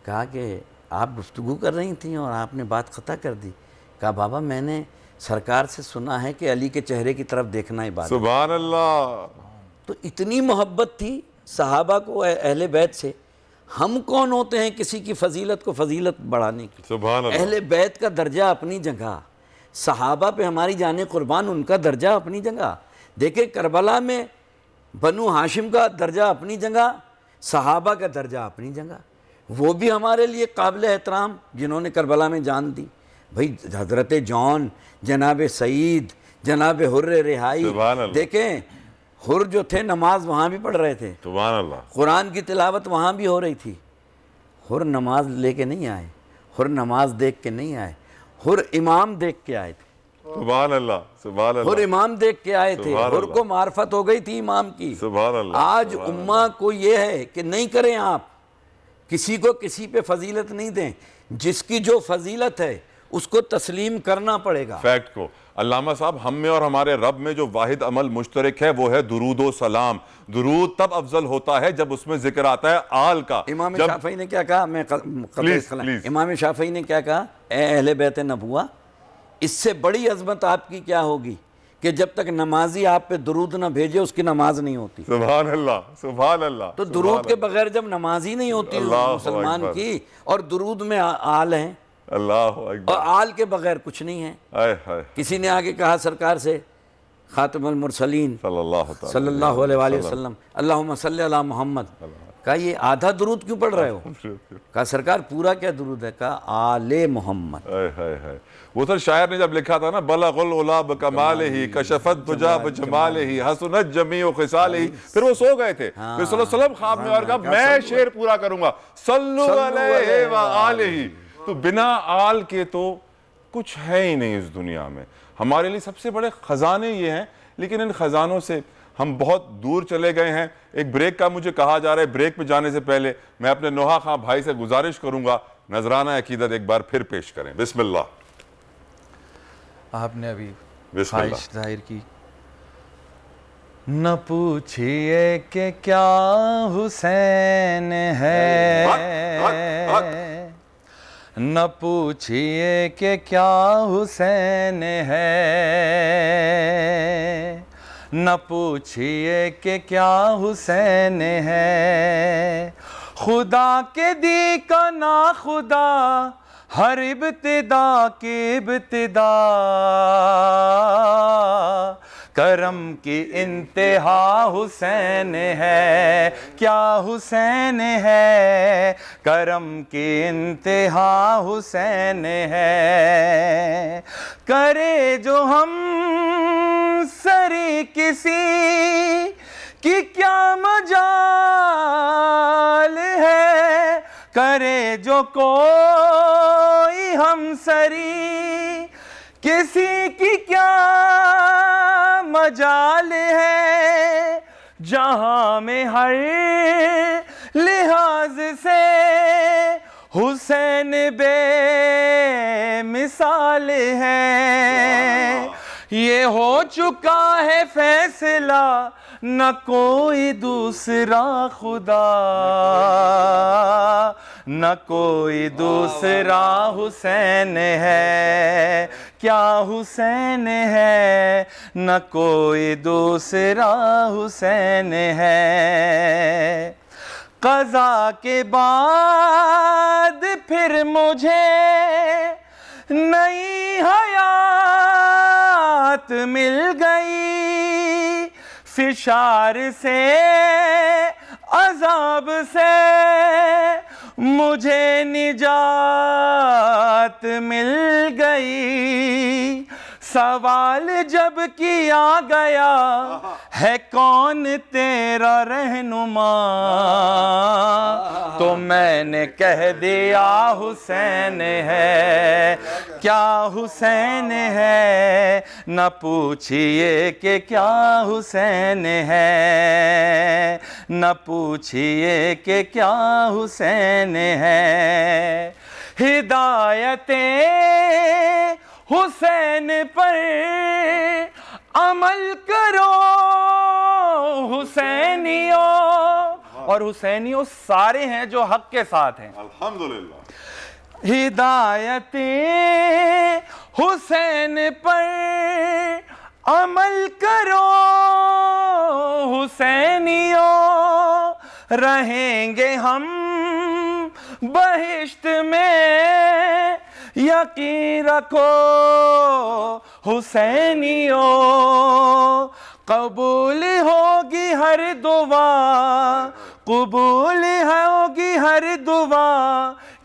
कहा कि आप गुफ्तगू कर रही थी और आपने बात कता कर दी। कहा बाबा मैंने सरकार से सुना है कि अली के चेहरे की तरफ देखना इबादत। सुभान अल्लाह। तो इतनी मोहब्बत थी सहाबा को अहले बैत से। हम कौन होते हैं किसी की फजीलत को फजीलत बढ़ाने की। सुभान अल्लाह। अहले बैत का दर्जा अपनी जगह, सहाबा पे हमारी जाने कुर्बान, उनका दर्जा अपनी जगह। देखे करबला में बनु हाशिम का दर्जा अपनी जगह, सहाबा का दर्जा अपनी जगह। वो भी हमारे लिए काबिल एहतराम जिन्होंने करबला में जान दी। भाई हजरत जॉन, जनाब सईद, जनाब हुर्र रिहाई, देखें हुर जो थे नमाज वहाँ भी पढ़ रहे थे। सुभान अल्लाह। कुरान की तिलावत वहाँ भी हो रही थी। हुर नमाज लेके नहीं आए, हुर नमाज देख के नहीं आए, हुर इमाम देख के आए थे। सुभान अल्लाह। सुभान अल्लाह। हुर इमाम देख के आए थे। हुर को मार्फत हो गई थी इमाम की। सुभान अल्लाह। आज उम्मा को ये है कि नहीं करें, आप किसी को किसी पे फजीलत नहीं दें, जिसकी जो फजीलत है उसको तस्लीम करना पड़ेगा फैक्ट को। अल्लामा साहब, हम में और हमारे रब में जो वाहिद अमल मुश्तरक है वो है दुरूद व सलाम। दुरूद तब अफजल होता है जब उसमें जिक्र आता है आल का। इमाम शाफई ने क्या कहा, इमाम शाफई ने क्या कहा, ए अहले बैत नबुआ, इससे बड़ी अजमत आपकी क्या होगी कि जब तक नमाजी आप पे दुरूद ना भेजे उसकी नमाज नहीं होती। सुभान अल्लाह। सुभान अल्लाह। तो दुरूद के बगैर जब नमाजी नहीं होती मुसलमान की, और दुरूद में आल है, अल्लाह अकबर, और आल के बगैर कुछ नहीं है। किसी ने आगे कहा सरकार से, खातिमुल मुरसलीन सल्लल्लाहु अलैहि वसल्लम, अल्लाहुम्मा सल्ली अला मोहम्मद, कहा ये आधा दुरूद क्यों पढ़ रहे हो? कहा सरकार पूरा क्या दुरूद है? कहा आले मोहम्मद। वो तो शायर ने जब लिखा था ना, बलगुल उला बकमालिही कशफत दुजा बजमालिही हसनत जमीउ खिसालिही, फिर वो सो गए थे। फिर सल्लल्लाहु अलैहि वसल्लम ख्वाब में और कहा मैं शेर पूरा करूंगा, सल्लु अलैहि व आलिही। तो बिना आल के तो कुछ है ही नहीं इस दुनिया में। हमारे लिए सबसे बड़े खजाने ये हैं, लेकिन इन खजानों से हम बहुत दूर चले गए हैं। एक ब्रेक का मुझे कहा जा रहा है, ब्रेक पे जाने से पहले मैं अपने नोहा खां भाई से गुजारिश करूंगा नजराना अकीदत एक बार फिर पेश करें। बिस्मिल्लाह। आपने अभी ख्वाहिश जाहिर की, न पूछिए कि क्या हुसैन है, न पूछिए कि क्या हुसैन है, न पूछिए कि क्या हुसैन है, खुदा के दी का ना खुदा हर इब्तिदा की इब्तिदा, करम की इंतहा हुसैन है, क्या हुसैन है, करम की इंतहा हुसैन है, करे जो हम सरी किसी की क्या मजाल है, करे जो कोई हम सरी किसी की क्या मजाल है, जहां में हर लिहाज से हुसैन बेमिसाल है। ये हो चुका है फैसला न कोई दूसरा खुदा, न कोई दूसरा हुसैन है, क्या हुसैन है, न कोई दूसरा हुसैन है। क़ज़ा के बाद फिर मुझे नई हयात मिल गई, फिशार से अज़ाब से मुझे निजात मिल गई। सवाल जब किया गया है कौन तेरा रहनुमा, तो मैंने कह दिया हुसैन है, क्या हुसैन है, न पूछिए कि क्या हुसैन है, न पूछिए कि क्या हुसैन है। हिदायतें हुसैन पर अमल करो हुसैनियों, और हुसैनियों सारे हैं जो हक के साथ हैं, अल्हम्दुलिल्लाह। हिदायतें हुसैन पर अमल करो हुसैनियों, रहेंगे हम बहिश्त में यकीन रखो हुसैनियों। कबूल होगी हर दुआ, कबूल होगी हर दुआ,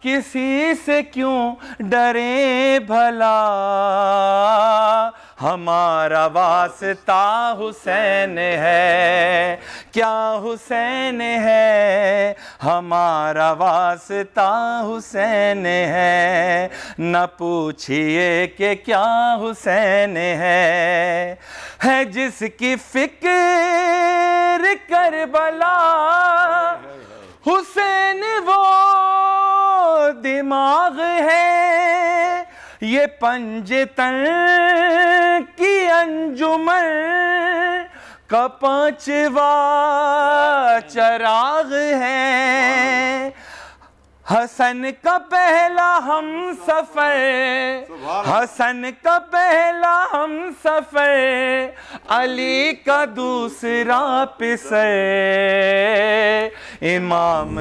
किसी से क्यों डरे भला, हमारा वास्ता हुसैन है, क्या हुसैन है, हमारा वास्ता हुसैन है, न पूछिए कि क्या हुसैन है जिसकी फिक्र करबला, हुसैन वो दिमाग है, ये पंजतन की अंजुमन का पांचवा चराग है। हसन का पहला हम सफर, हसन का पहला हम सफर, अली का दूसरा पिसर, इमाम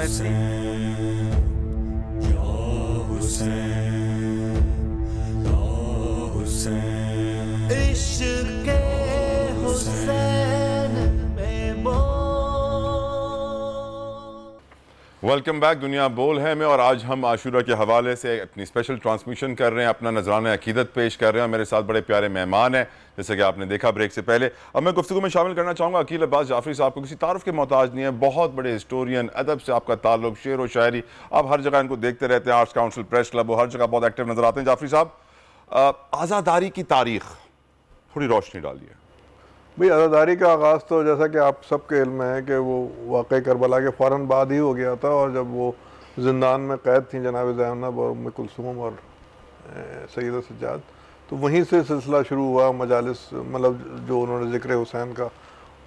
वेलकम बैक। दुनिया बोल है में, और आज हम आशूरा के हवाले से अपनी स्पेशल ट्रांसमिशन कर रहे हैं, अपना नजराना अकीदत पेश कर रहे हैं। मेरे साथ बड़े प्यारे मेहमान हैं, जैसे कि आपने देखा ब्रेक से पहले। अब मैं गुफ्तगू में शामिल करना चाहूँगा अकील अब्बास जाफरी साहब को। किसी तारुफ के मोहताज नहीं है, बहुत बड़े हिस्टोरियन, अदब से आपका ताल्लुक, शेर व शायरी, आप हर जगह इनको देखते रहते हैं, आर्ट्स काउंसिल, प्रेस क्लब, वो हर जगह बहुत एक्टिव नजर आते हैं। जाफरी साहब, आज़ादारी की तारीख थोड़ी रोशनी डालिए। भाई, आज़ादारी का आगाज़ तो जैसा कि आप सबके इल्म में है कि वो वाक़ई करबला के फ़ौरन बाद ही हो गया था, और जब वो ज़िंदान में कैद थी जनाब ज़ैनब और उम्मे कुलसूम और सैयदा सज्जाद, तो वहीं से सिलसिला शुरू हुआ मजालिस, मतलब जो उन्होंने ज़िक्र हुसैन का,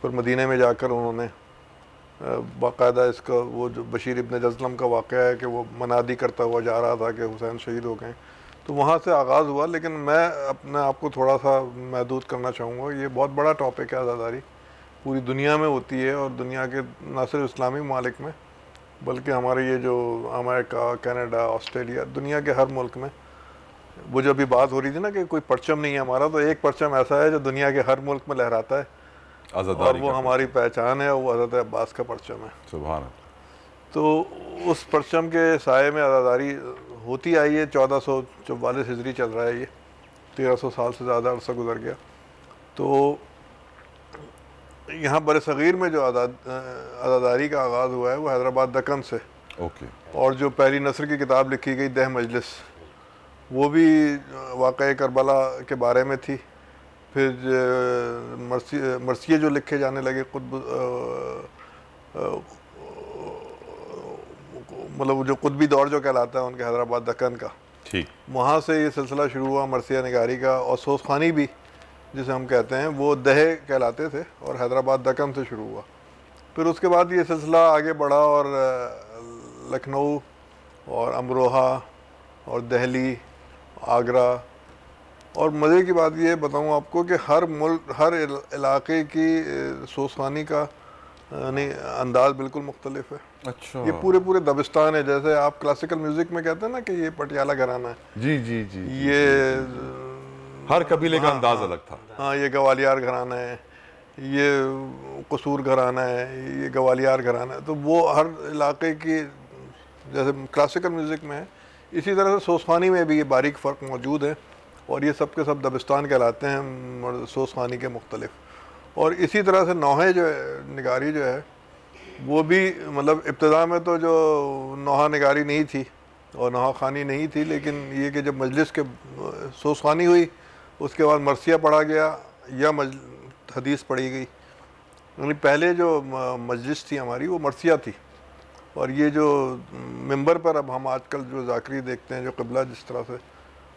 फिर मदीने में जाकर उन्होंने बाकायदा इसका, वो जो बशीर इब्न जज़लम का वाक़या है कि वो मनादी करता हुआ जा रहा था कि हुसैन शहीद हो गए, तो वहाँ से आगाज़ हुआ। लेकिन मैं अपने आप को थोड़ा सा महदूद करना चाहूँगा। ये बहुत बड़ा टॉपिक है आज़ादारी, पूरी दुनिया में होती है, और दुनिया के न सिर्फ इस्लामी ममालिक में बल्कि हमारे ये जो अमेरिका, कनाडा, ऑस्ट्रेलिया, दुनिया के हर मुल्क में। वो जो अभी बात हो रही थी ना कि कोई परचम नहीं है हमारा, तो एक परचम ऐसा है जो दुनिया के हर मुल्क में लहराता है, और वो हमारी पहचान है, वो हज़रत अब्बास का परचम है। सुभान। तो उस परचम के साए में आज़ादारी होती आई है। 1444 हिजरी चल रहा है, ये 1300 साल से ज़्यादा अरसा गुजर गया। तो यहाँ बरसग़ीर में जो आज़ादारी का आगाज़ हुआ है वो हैदराबाद दक्कन से। ओके। और जो पहली नस्र की किताब लिखी गई दह मजलिस, वो भी वाक़या करबला के बारे में थी। फिर मरसिये जो लिखे जाने लगे, मतलब जो कुतबी दौर जो कहलाता है उनके हैदराबाद दक्कन का, ठीक। वहाँ से ये सिलसिला शुरू हुआ मरसिया निगारी का। और सोसखानी भी जिसे हम कहते हैं वो दहे कहलाते थे और हैदराबाद दक्कन से शुरू हुआ। फिर उसके बाद ये सिलसिला आगे बढ़ा और लखनऊ और अमरोहा और दिल्ली, आगरा। और मज़े की बात ये बताऊँ आपको कि हर इलाके की सोसखानी का यानी अंदाज़ बिल्कुल मुख्तलिफ है। अच्छा, ये पूरे दबिस्तान है। जैसे आप क्लासिकल म्यूज़िक में कहते हैं ना कि ये पटियाला घराना है, जी जी जी, ये हर कबीले का अंदाज अलग था। हाँ, ये ग्वालियर घराना है, ये कसूर घराना है, ये ग्वालियर घराना है। तो वो हर इलाके की जैसे क्लासिकल म्यूज़िक में है, इसी तरह से सोसखानी में भी ये बारीक फ़र्क मौजूद है। और ये सब के सब दबिस्तान कहलाते हैं सोसखानी के मुख्तलिफ। और इसी तरह से नौहे जो है, निगारी जो है, वो भी मतलब इब्तदा में तो जो नौहा निगारी नहीं थी और नौहा खानी नहीं थी, लेकिन ये कि जब मजलिस के सोसखानी हुई उसके बाद मरसिया पढ़ा गया या हदीस पढ़ी गई। यानी पहले जो मजलिस थी हमारी वो मरसिया थी। और ये जो मिंबर पर अब हम आजकल जो ज़ाकरी देखते हैं, जो क़िबला जिस तरह से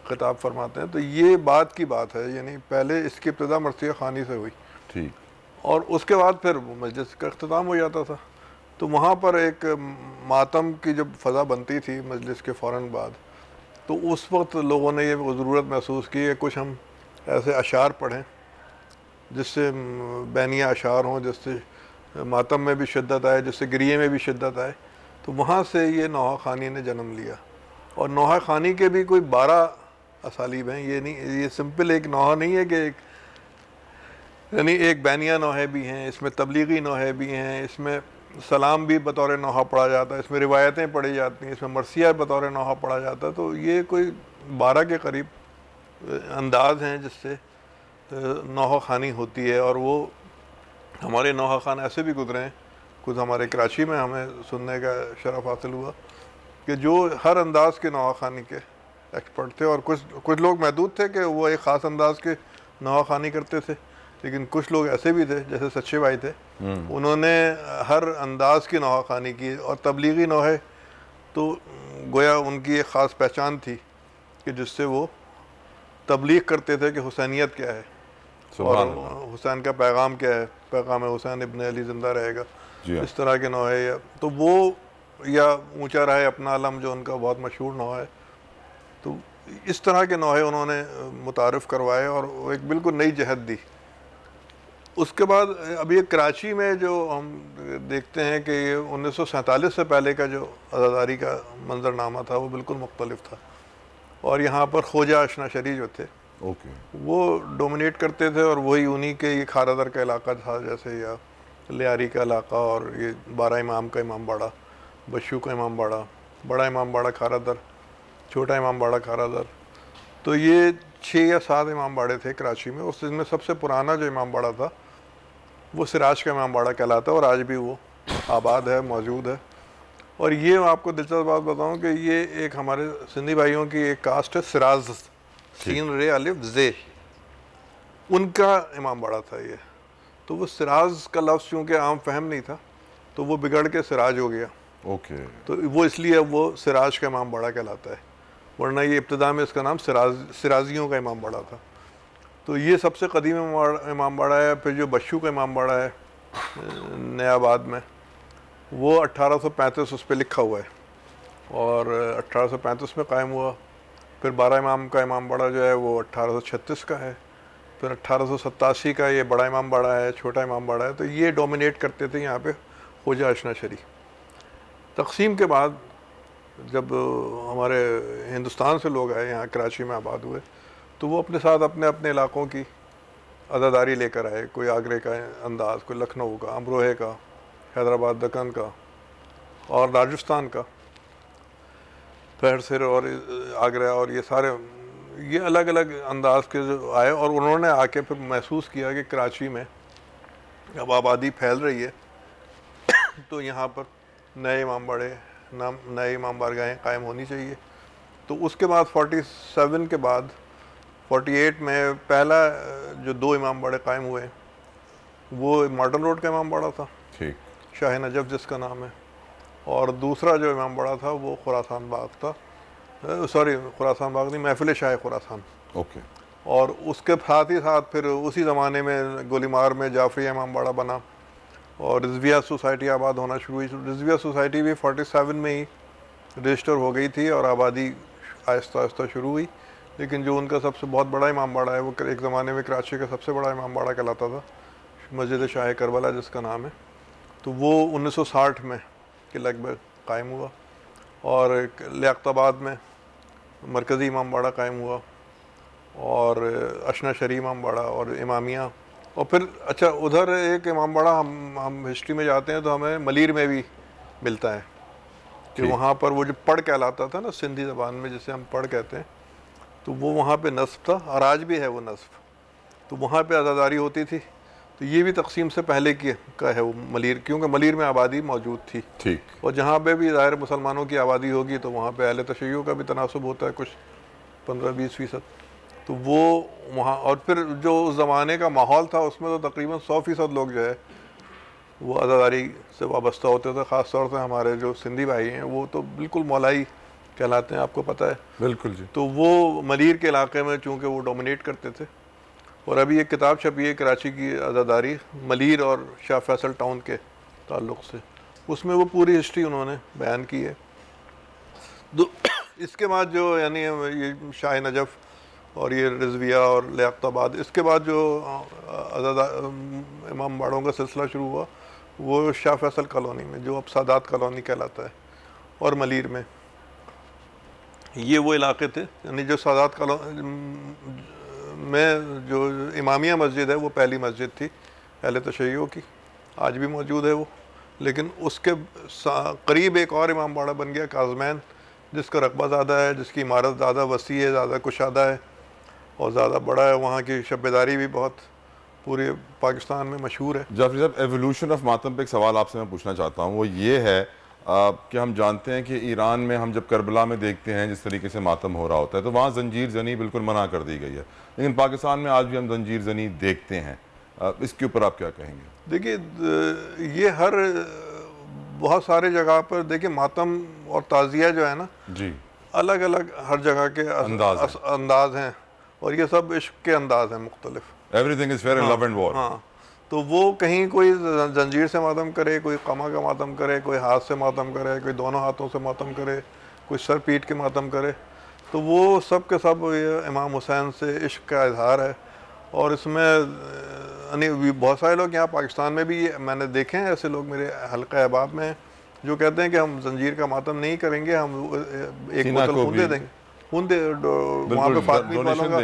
खिताब फरमाते हैं, तो ये बात की बात है। यानी पहले इसकी इब्तदा मरसिया खानी से हुई, ठीक। और उसके बाद फिर मजलिस का अख्ताम हो जाता था। तो वहाँ पर एक मातम की जब फ़ज़ा बनती थी मजलिस के फ़ौरन बाद, तो उस वक्त लोगों ने ये ज़रूरत महसूस की कि कुछ हम ऐसे अशार पढ़ें जिससे बैनिया अशार हों, जिससे मातम में भी शिद्दत आए, जिससे गिरिए में भी शिद्दत आए। तो वहाँ से ये नौहा खानी ने जन्म लिया। और नौहा खानी के भी कोई 12 असालीब हैं। ये नहीं, ये सिंपल एक नौहा नहीं है कि यानी एक बैनिया नौहे भी हैं, इसमें तबलीगी नौहे भी हैं, इसमें सलाम भी बतौर नौहा पढ़ा जाता है, इसमें रिवायतें पढ़ी जाती हैं, इसमें मरसिया बतौर नौहा पढ़ा जाता है। तो ये कोई 12 के करीब अंदाज हैं जिससे नौहा खानी होती है। और वो हमारे नौहा खान ऐसे भी गुजरे हैं, कुछ हमारे कराची में हमें सुनने का शरफ हासिल हुआ कि जो हर अंदाज के नौहा खानी के एक्सपर्ट थे। और कुछ लोग महदूद थे कि वो एक ख़ास अंदाज के नौहा खानी करते थे, लेकिन कुछ लोग ऐसे भी थे जैसे सच्चे भाई थे, उन्होंने हर अंदाज की नौहा खानी की। और तबलीगी नौहे तो गोया उनकी एक ख़ास पहचान थी कि जिससे वो तबलीग करते थे कि हुसैनियत क्या है और हुसैन का पैगाम क्या है, पैगाम हुसैन इब्न अली ज़िंदा रहेगा, इस तरह के नौहे। या तो वो या ऊंचा रहे अपना अलम जो उनका बहुत मशहूर नौहा है। तो इस तरह के नौहे उन्होंने मुतारिफ़ करवाए और एक बिल्कुल नई जहत दी। उसके बाद अब ये कराची में जो हम देखते हैं कि 1947 से पहले का जो अज़ादारी का मंजरनामा था वो बिल्कुल मुख्तलिफ था। और यहाँ पर ख्वाजा अशना शरी जो थे वो डोमिनेट करते थे। और वही उन्हीं के ये खारादर का इलाका था, जैसे या लियारी का इलाका, और ये 12 इमाम का इमाम बाड़ा, बशू का इमाम बाड़ा, बड़ा इमाम बाड़ा खारादर, छोटा इमाम बाड़ा खारादर। तो ये 6 या 7 इमाम बाड़े थे कराची में। उस में सबसे पुराना जो इमाम बाड़ा था वो सिराज का इमाम बाड़ा कहलाता है और आज भी वो आबाद है, मौजूद है। और ये आपको दिलचस्प बात बताऊं कि ये एक हमारे सिंधी भाइयों की एक कास्ट है, सिराज, सीन रे अलिफ जे, उनका इमाम बाड़ा था ये। तो वो सिराज का लफ्ज़ चूँकि आम फहम नहीं था तो वो बिगड़ के सिराज हो गया। तो वो इसलिए वो सिराज का इमाम बाड़ा कहलाता है, वरना ये इब्तिदा में इसका नाम सिराजियों का इमाम बाड़ा था। तो ये सबसे कदीम इमाम बाड़ा है। फिर जो बशू का इमाम बाड़ा है नयाबाद में, वो 1835 उस पर लिखा हुआ है और 1835 में कायम हुआ। फिर 12 इमाम का इमाम बाड़ा जो है वो 1836 का है। फिर 1887 का ये बड़ा इमाम बाड़ा है, छोटा इमाम बाड़ा है। तो ये डोमिनेट करते थे यहाँ पे ख्वाजा अशना शरी। तकसीम के बाद जब हमारे हिंदुस्तान से लोग आए यहाँ कराची में आबाद हुए, तो वो अपने साथ अपने अपने इलाकों की अदादारी लेकर आए। कोई आगरे का अंदाज़, कोई लखनऊ का, अमरोहे का, हैदराबाद दक्कन का और राजस्थान का, फहर और आगरा, और ये सारे ये अलग अलग अंदाज के जो आए। और उन्होंने आके फिर महसूस किया कि कराची में अब आबादी फैल रही है तो यहाँ पर नए इमाम बाड़े, नए इमाम बारगाहें कायम होनी चाहिए। तो उसके बाद 47 के बाद 48 में पहला जो 2 इमाम बाड़े कायम हुए वो मॉडर्न रोड का इमाम बाड़ा था, ठीक, शाह नजफ जिसका नाम है। और दूसरा जो इमाम बाड़ा था वो खुरासान बाग था, सॉरी खुरासान बाग नहीं, महफिल शाह खुरासान। ओके। और उसके साथ ही साथ फिर उसी ज़माने में गोलीमार में जाफरी इमाम बाड़ा बना और रिजविया सोसाइटी आबाद होना शुरू हुई। रिजविया सोसाइटी भी 47 में ही रजिस्टर हो गई थी और आबादी आहिस्ता आहिस्ता शुरू हुई। लेकिन जो उनका सबसे बहुत बड़ा इमाम बाड़ा है वो एक ज़माने में कराची का सबसे बड़ा इमाम बाड़ा कहलाता था, मस्जिद शाह करबला जिसका नाम है। तो वो 1960 में के लगभग कायम हुआ और लियाकताबाद में मरकज़ी इमाम बाड़ा कायम हुआ और अशना शरी इमाम बाड़ा और इमामिया। और फिर अच्छा उधर एक इमाम बाड़ा हम हिस्ट्री में जाते हैं तो हमें मलीर में भी मिलता है कि वहाँ पर वो जो पढ़ कहलाता था ना सिंधी ज़बान में जिसे हम पढ़ कहते हैं, तो वो वहाँ पे नस्ब था और आज भी है वो नस्ब। तो वहाँ पे आज़ादारी होती थी। तो ये भी तकसीम से पहले की का है वो मलीर, क्योंकि मलीर में आबादी मौजूद थी। ठीक। और जहाँ पे भी ज़ाहिर मुसलमानों की आबादी होगी तो वहाँ पे अहले तशय्युअ का भी तनासुब होता है, कुछ 15-20%। तो वो वहाँ, और फिर जो उस ज़माने का माहौल था उसमें तो तकरीबन 100% लोग जो है वो आज़ादारी से वाबस्ता होते थे। ख़ास तौर से हमारे जो सिंधी भाई हैं वो तो बिल्कुल मौलाई कहलाते हैं, आपको पता है। बिल्कुल जी। तो वो मलीर के इलाके में चूँकि वो डोमिनेट करते थे। और अभी एक किताब छपी है कराची की आज़ादारी, मलीर और शाह फैसल टाउन के ताल्लुक़ से, उसमें वो पूरी हिस्ट्री उन्होंने बयान की है। तो इसके बाद जो यानी ये शाह नजफ़ और ये रिजविया और लियाकताबाद, इसके बाद जो इमाम बाड़ों का सिलसिला शुरू हुआ वो शाह फैसल कॉलोनी में, जो अब सादात कॉलोनी कहलाता है, और मलीर में। ये वो इलाके थे यानी जो सादात कॉलोनी में जो इमामिया मस्जिद है वो पहली मस्जिद थी अहले तशय्युअ की, आज भी मौजूद है वो। लेकिन उसके करीब एक और इमाम बाड़ा बन गया काज़मैन, जिसका रकबा ज़्यादा है, जिसकी इमारत ज़्यादा वसी है, ज़्यादा कुशादा है और ज़्यादा बड़ा है। वहाँ की शब्बेदारी भी बहुत पूरे पाकिस्तान में मशहूर है। जाफरी साहब, एवोल्यूशन ऑफ मातम पे एक सवाल आपसे मैं पूछना चाहता हूँ, वो ये है कि हम जानते हैं कि ईरान में हम जब करबला में देखते हैं जिस तरीके से मातम हो रहा होता है तो वहाँ जंजीर जनी बिल्कुल मना कर दी गई है, लेकिन पाकिस्तान में आज भी हम जंजीर जनी देखते हैं। इसके ऊपर आप क्या कहेंगे? देखिए, ये हर बहुत सारे जगह पर देखिए मातम और ताज़िया जो है ना जी, अलग अलग हर जगह के अंदाज हैं और ये सब इश्क के अंदाज हैं मुख्तलिफ। Everything is fair in love and war. हाँ, तो वो कहीं कोई जंजीर से मातम करे, कोई कमा का मातम करे, कोई हाथ से मातम करे, कोई दोनों हाथों से मातम करे, कोई सर पीट के मातम करे। तो वो सब के सब ये इमाम हुसैन से इश्क का इजहार है। और इसमें यानी बहुत सारे लोग यहाँ पाकिस्तान में भी मैंने देखे हैं ऐसे लोग मेरे हल्का अहबाब में जो कहते हैं कि हम जंजीर का मातम नहीं करेंगे, हम एक बोतल खून दे देंगे, खून दे वहाँ पे फातमी वालों का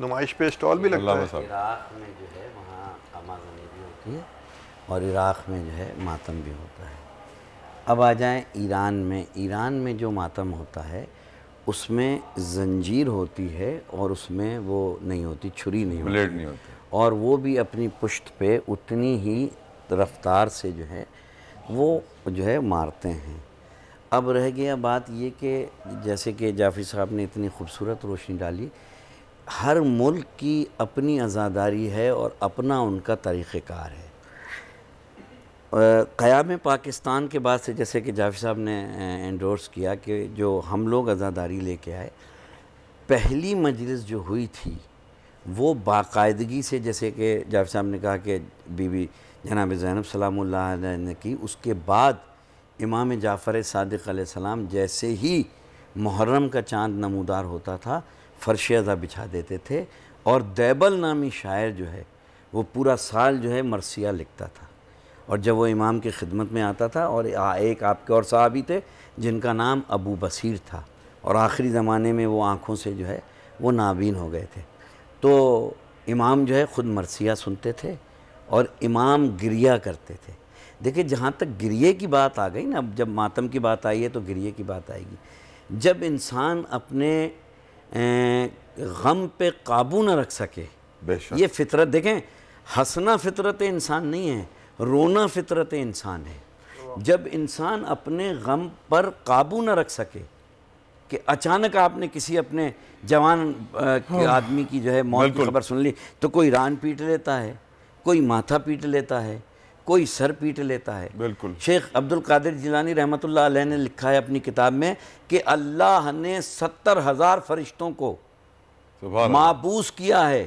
नुमाइश पे स्टॉल भी लगता है। इराक़ में जो है वहाँ आमाज़नी भी होती है और इराक़ में जो है मातम भी होता है। अब आ जाएं ईरान में। ईरान में जो मातम होता है उसमें जंजीर होती है और उसमें वो नहीं होती, छुरी नहीं होती, ब्लेड नहीं होती, और वो भी अपनी पुश्त पे उतनी ही रफ्तार से जो है वो जो है मारते हैं। अब रह गया बात ये कि जैसे कि जाफ़री साहब ने इतनी खूबसूरत रोशनी डाली, हर मुल्क की अपनी आज़ादारी है और अपना उनका तरीक़ेकार है। क़याम पाकिस्तान के बाद से जैसे कि जाफ़री साहब ने एंडोर्स किया कि जो हम लोग आज़ादारी लेके आए, पहली मजलिस जो हुई थी वो बाकायदगी से, जैसे कि जाफ़री साहब ने कहा कि बीबी जनाब ज़ैनब सलामुल्लाह अलैहा ने की, उसके बाद इमाम जाफ़र सादिक़ अलैहिस्सलाम जैसे ही मुहर्रम का चाँद नमूदार होता था फ़र्श अज़ा बिछा देते थे और दैबल नामी शायर जो है वो पूरा साल जो है मरसिया लिखता था। और जब वो इमाम की खिदमत में आता था, और एक आपके और साहबी थे जिनका नाम अबू बसीर था और आखिरी ज़माने में वो आँखों से जो है वो नाबीन हो गए थे, तो इमाम जो है ख़ुद मरसिया सुनते थे और इमाम गिरिया करते थे। देखिए, जहाँ तक गिरिए की बात आ गई ना, अब जब मातम की बात आई है तो गिरिए की बात आएगी। जब इंसान अपने गम पे काबू न रख सके, ये फितरत, देखें हंसना फितरत इंसान नहीं है, रोना फितरत इंसान है। जब इंसान अपने गम पर काबू न रख सके कि अचानक आपने किसी अपने जवान आदमी की जो है मौत की खबर सुन ली तो कोई रान पीट लेता है, कोई माथा पीट लेता है, कोई सर पीट लेता है। बिल्कुल। शेख अब्दुल कादिर जिलानी रहमतुल्लाह अलैह ने लिखा है अपनी किताब में कि अल्लाह ने 70,000 फरिश्तों को माबूस किया है।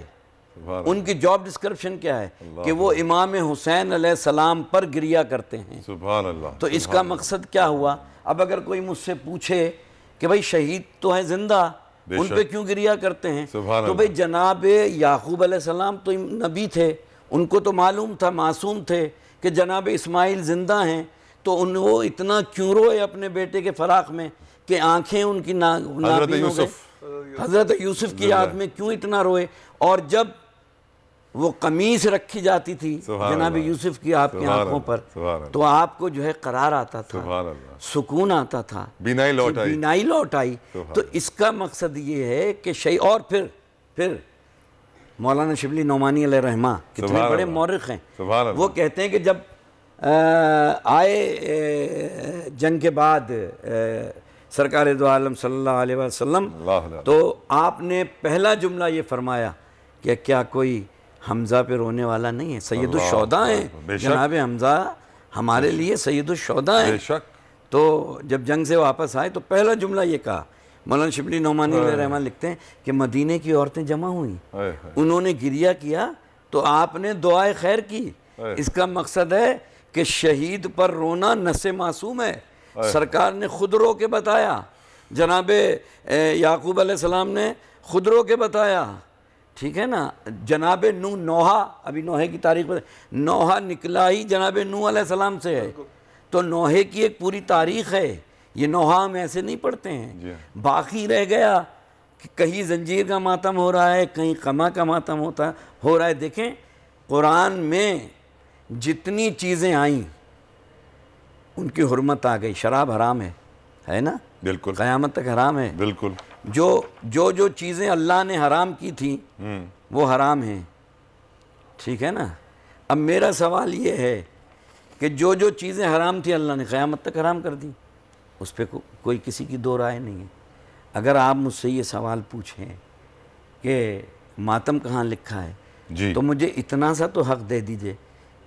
उनकी जॉब डिस्क्रिप्शन क्या है कि वो इमाम हुसैन अलैहिस्सलाम पर गिरिया करते हैं। सुभान अल्लाह। तो इसका मकसद क्या हुआ? अब अगर कोई मुझसे पूछे कि भाई शहीद तो है जिंदा, उन पे क्यों गिरिया करते हैं? तो भाई जनाब याकूब अलैहिस्सलाम तो नबी थे, उनको तो मालूम था, मासूम थे कि जनाब इस्माइल जिंदा हैं, तो वो इतना क्यों रोए अपने बेटे के फराक में कि आंखें उनकी नाबीन हो गई? हजरत यूसुफ की याद में क्यों इतना रोए? और जब वो कमीज रखी जाती थी जनाब यूसुफ की आपकी आंखों पर, तो आपको जो है करार आता था, सुकून आता था, बीनाई लौट आई। तो इसका मकसद ये है कि शही। और फिर मौलाना शिबली नौमानी अलैहि रहमा कितने बड़े मौरिख हैं, वो कहते हैं कि जब आए जंग के बाद सरकार दो आलम सल्लल्लाहु अलैहि वसल्लम, तो आपने पहला जुमला ये फरमाया कि क्या कोई हमज़ा पे रोने वाला नहीं है? सैयदुश्शोहदा हैं जनाब हमज़ा, हमारे लिए सैयदुश्शोहदा हैं। तो जब जंग से वापस आए तो पहला जुमला ये कहा। मौलाना शिबली नौमानी रहमान लिखते हैं कि मदीने की औरतें जमा हुई, उन्होंने गिरिया किया तो आपने दुआए खैर की। इसका मकसद है कि शहीद पर रोना नसे मासूम है। सरकार ने खुद रो के बताया, जनाब याकूब अलैहिस्सलाम ने खुद रो के बताया, ठीक है ना। जनाब नोहा, अभी नोहे की तारीख पर, नोहा निकला ही जनाब नूह अलैहिस्सलाम से है, तो नोहे की एक पूरी तारीख है। ये नोहा हम ऐसे नहीं पढ़ते हैं। बाकी रह गया कि कहीं जंजीर का मातम हो रहा है, कहीं कमा का मातम हो रहा है। देखें कुरान में जितनी चीज़ें आई उनकी हुर्मत आ गई। शराब हराम है ना, बिल्कुल, क़यामत तक हराम है, बिल्कुल। जो चीज़ें अल्लाह ने हराम की थी वो हराम हैं, ठीक है ना। अब मेरा सवाल ये है कि जो चीज़ें हराम थी अल्लाह ने क़यामत तक हराम कर दी, उस पर कोई किसी की दो राय नहीं है। अगर आप मुझसे ये सवाल पूछें कि मातम कहाँ लिखा है जी, तो मुझे इतना सा तो हक़ दे दीजिए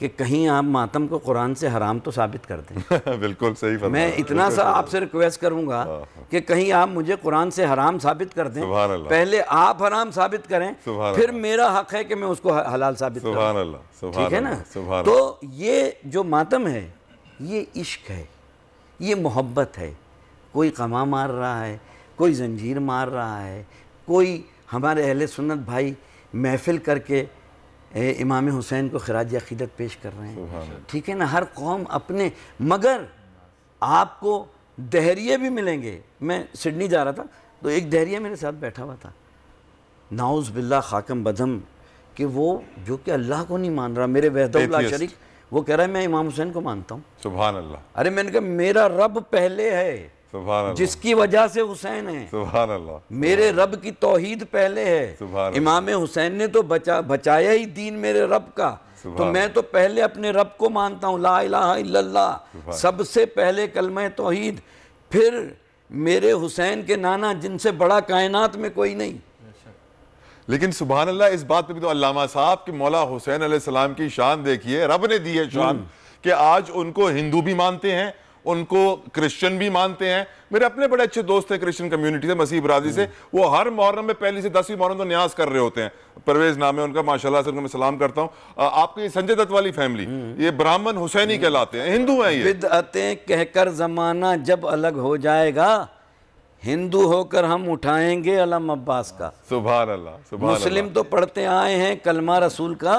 कि कहीं आप मातम को कुरान से हराम तो साबित कर दें। बिल्कुल सही फरमाया। मैं इतना सा आपसे रिक्वेस्ट करूंगा कि कहीं आप मुझे कुरान से हराम साबित कर दें। पहले आप हराम साबित करें, फिर मेरा हक है कि मैं उसको हलाल साबित करूं, ठीक है ना। तो ये जो मातम है ये इश्क है, ये मोहब्बत है। कोई कमा मार रहा है, कोई जंजीर मार रहा है, कोई हमारे अहले सुन्नत भाई महफिल करके इमाम हुसैन को खिराज अक़ीदत पेश कर रहे हैं, ठीक है ना। हर कौम अपने, मगर आपको दहरिये भी मिलेंगे। मैं सिडनी जा रहा था तो एक दहरिया मेरे साथ बैठा हुआ था, नाउज़ बिल्लाह खाकम बदम, कि वो जो कि अल्लाह को नहीं मान रहा, मेरे वहदहुल्ला शरीक, वो कह रहा है मैं इमाम हुसैन को मानता हूँ। सुभान अल्लाह। अरे मैंने कहा मेरा रब पहले है जिसकी वजह से हुसैन है, सुभान अल्लाह। मेरे रब की तौहीद पहले है। इमाम हुसैन ने तो बचाया ही दीन मेरे रब का, तो मैं तो पहले अपने रब को मानता हूँ, ला इलाहा इल्लल्लाह, सबसे पहले कलमा तौहीद, फिर मेरे हुसैन के नाना जिनसे बड़ा कायनात में कोई नहीं। लेकिन सुभान अल्लाह, इस बात पे भी तो अल्लामा साहब कि मौला हुसैन अलैहिस्सलाम की शान देखिए, रब ने दी है शान कि आज उनको हिंदू भी मानते हैं, उनको क्रिश्चियन भी मानते हैं। मेरे अपने बड़े अच्छे दोस्त हैं क्रिश्चियन कम्युनिटी से, मसीह बरादरी से, वो हर मुहर्रम में पहली से 10वीं मुहर्रम तो न्याज कर रहे होते हैं। परवेज नाम है उनका, माशाल्लाह से उनको मैं सलाम करता हूँ। आपकी संजय दत्त वाली फैमिली, ये ब्राह्मण हुसैनी कहलाते हैं, हिंदू हैं। ये बिदअतें कहकर जमाना जब अलग हो जाएगा, हिंदू होकर हम उठाएंगे अलम अब्बास का। सुभान अल्लाह। मुस्लिम तो पढ़ते आए हैं कलमा रसूल का,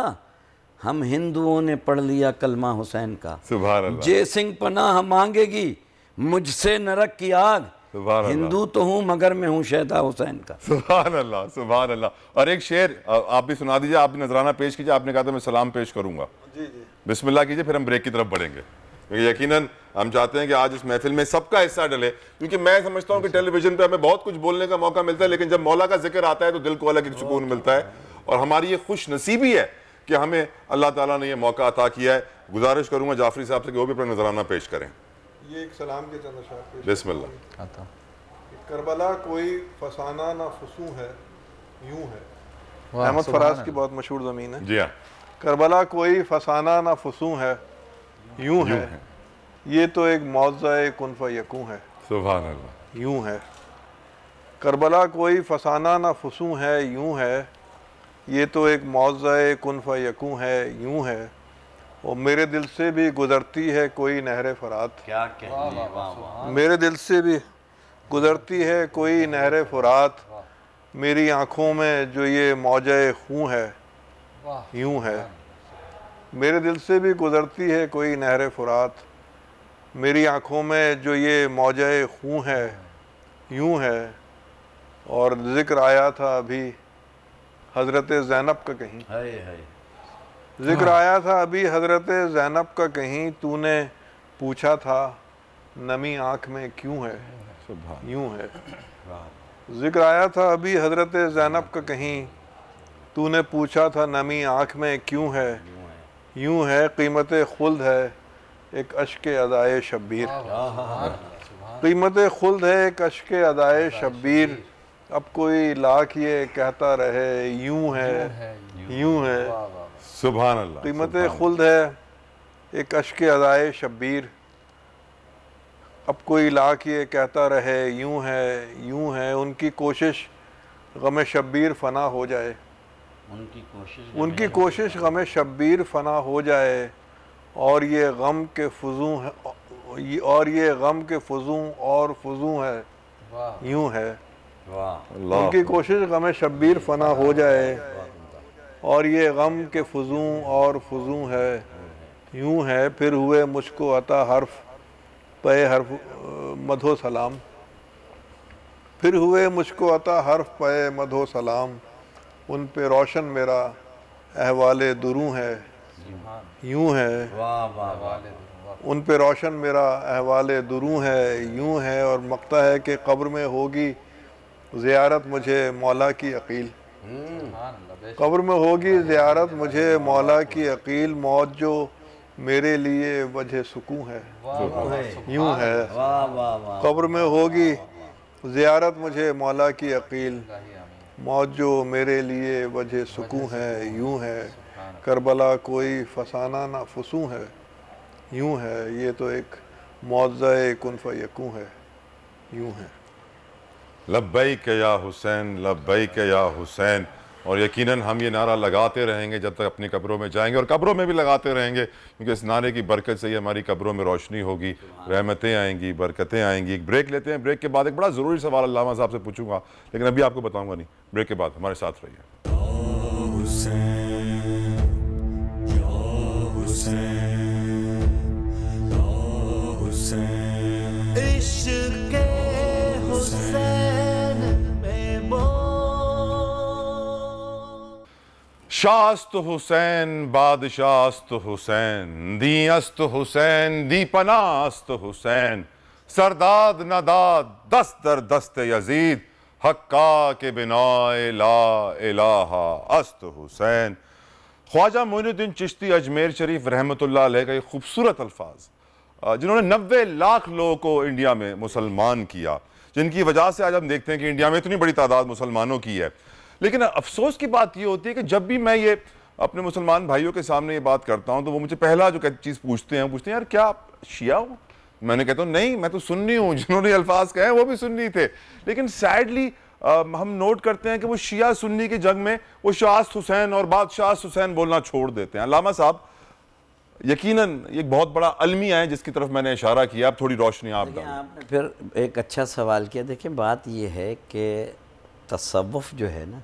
हम हिंदुओं ने पढ़ लिया कलमा हुसैन का। सुभान अल्लाह। जय सिंह पनाह मांगेगी मुझसे नरक की आग, हिंदू तो हूँ मगर मैं हूँ शहदा हुसैन का। सुभान अल्लाह, सुभान अल्लाह। और एक शेर आप भी सुना दीजिए, आप भी नजराना पेश कीजिए। आपने कहा था मैं सलाम पेश करूंगा, जी जी, बिस्मिल्लाह कीजिए, फिर हम ब्रेक की तरफ बढ़ेंगे। यकीनन हम चाहते हैं कि आज इस महफिल में सबका हिस्सा डले, क्योंकि मैं समझता हूँ कि टेलीविजन पे हमें बहुत कुछ बोलने का मौका मिलता है, लेकिन जब मौला का जिक्र आता है तो दिल को अलग एक सुकून मिलता है। और हमारी ये खुश नसीबी है कि हमें अल्लाह ताला ने ये मौका अता किया है। गुजारिश करूंगा जाफरी साहब से कि वो भी अपना नजराना पेश करें। ये एक सलाम के चंद अशआर बिस्मिल्लाह। करबला कोई फसाना ना फसू है, यूं है। अहमद फराज की बहुत मशहूर ज़मीन है। जी हाँ। करबला कोई फसाना ना फसू है, यूं है, ये तो एक मौज़ा कुन फ़यकूं है। सुभान अल्लाह। यूं है करबला कोई फसाना ना फसूं है, यूं है ये तो एक मौज़ा कुन फ़यकूं है, यूं है और मेरे दिल से भी गुज़रती है कोई नहर फ़रात। क्या कहने, वाह वाह। मेरे दिल से भी गुज़रती है कोई नहर फ़रात, मेरी आँखों में जो ये मौजे खून है, यूं है मेरे दिल से भी गुज़रती है कोई नहर फ़रात, मेरी आँखों में जो ये मौजे खून है, यूं है। और ज़िक्र आया था अभी हज़रत ज़ैनब का कहीं, ज़िक्र आया था अभी हज़रत ज़ैनब का कहीं, तूने पूछा था नमी आँख में क्यों है, यूं है। ज़िक्र आया था अभी हज़रत ज़ैनब का कहीं, तूने पूछा था नमी आँख में क्यों है, यूं है कीमत खुल्द है एक अश्क अदाए शब्बीर। कीमत खुल्द है एक अश्क अदाए शब्बीर, अब कोई लाख ये कहता रहे यूं है, यूं है। सुभान अल्लाह। कीमत खुल्द है एक अश्क अदाए शब्बीर, अब कोई लाख ये कहता रहे यूं है, यूं है। उनकी कोशिश गम शब्बीर फ़ना हो जाए, उनकी कोशिश गम शब्बीर फ़ना हो जाए, और ये गम के फुजूं है, और ये गम के फुजूं और फुजूं है, यूं है। उनकी कोशिश गम शब्बीर फ़ना हो जाए, और ये गम के फुजूं और फुजूं है, यूं है। फिर हुए मुझको अता हर्फ पे हर्फ मधो सलाम, फिर हुए मुझको अता हर्फ पे मधो सलाम, उन पे रोशन मेरा अहवाले दुरूं है, यूं है। उन पे रोशन मेरा अहवाले दुरूं है, यूं है। और मकता है कि कब्र में होगी ज़ियारत मुझे मौला की अकील, कब्र में होगी ज़ियारत मुझे मौला की अकील, मौत जो मेरे लिए वजह सुकून है, यूं है। कब्र में होगी ज़ियारत मुझे मौला की अकील, मौत जो मेरे लिए वजह सुकून है, यूं है। करबला कोई फसाना ना फसूं है, यूं है ये तो एक मौज़ा कुन फ़यकूं है, यूं है। लब्बैक या हुसैन, लब्बैक या हुसैन। और यकीनन हम ये नारा लगाते रहेंगे जब तक अपनी कब्रों में जाएंगे, और कब्रों में भी लगाते रहेंगे, क्योंकि इस नारे की बरकत से ही हमारी कब्रों में रोशनी होगी, रहमतें आएंगी, बरकतें आएंगी। एक ब्रेक लेते हैं, ब्रेक के बाद एक बड़ा ज़रूरी सवाल अल्लामा साहब से पूछूंगा, लेकिन अभी आपको बताऊंगा नहीं। ब्रेक के बाद हमारे साथ रहिए। शास्त हुसैन बादशाहस्त हुसैन, दी अस्त हुसैन दी पनास्त हुसैन, सरदाद नदाद दस्त दर दस्त यजीद, हक्का के बिना ला इलाहा अस्त हुसैन। ख्वाजा मोइनुद्दीन चिश्ती अजमेर शरीफ रहमतुल्लाह अलैह का ये खूबसूरत अल्फाज, जिन्होंने 90 लाख लोगों को इंडिया में मुसलमान किया, जिनकी वजह से आज हम देखते हैं कि इंडिया में इतनी बड़ी तादाद मुसलमानों की है। लेकिन अफसोस की बात ये होती है कि जब भी मैं ये अपने मुसलमान भाइयों के सामने ये बात करता हूँ, तो वो मुझे पहला जो चीज़ पूछते हैं यार क्या आप शिया हो? मैंने कहता हूँ नहीं, मैं तो सुन्नी हूँ। जिन्होंने अल्फाज कहे वो भी सुन्नी थे, लेकिन सैडली हम नोट करते हैं कि वो शिया सुन्नी की जंग में वो शास्त हुसैन और बादशाह हुसैन बोलना छोड़ देते हैं। अल्लामा साहब, यकीनन एक बहुत बड़ा अलमिया है जिसकी तरफ मैंने इशारा किया, अब थोड़ी रोशनी आप डालें। आपने फिर एक अच्छा सवाल किया। देखिए बात यह है कि तसव्वुफ़ जो है ना,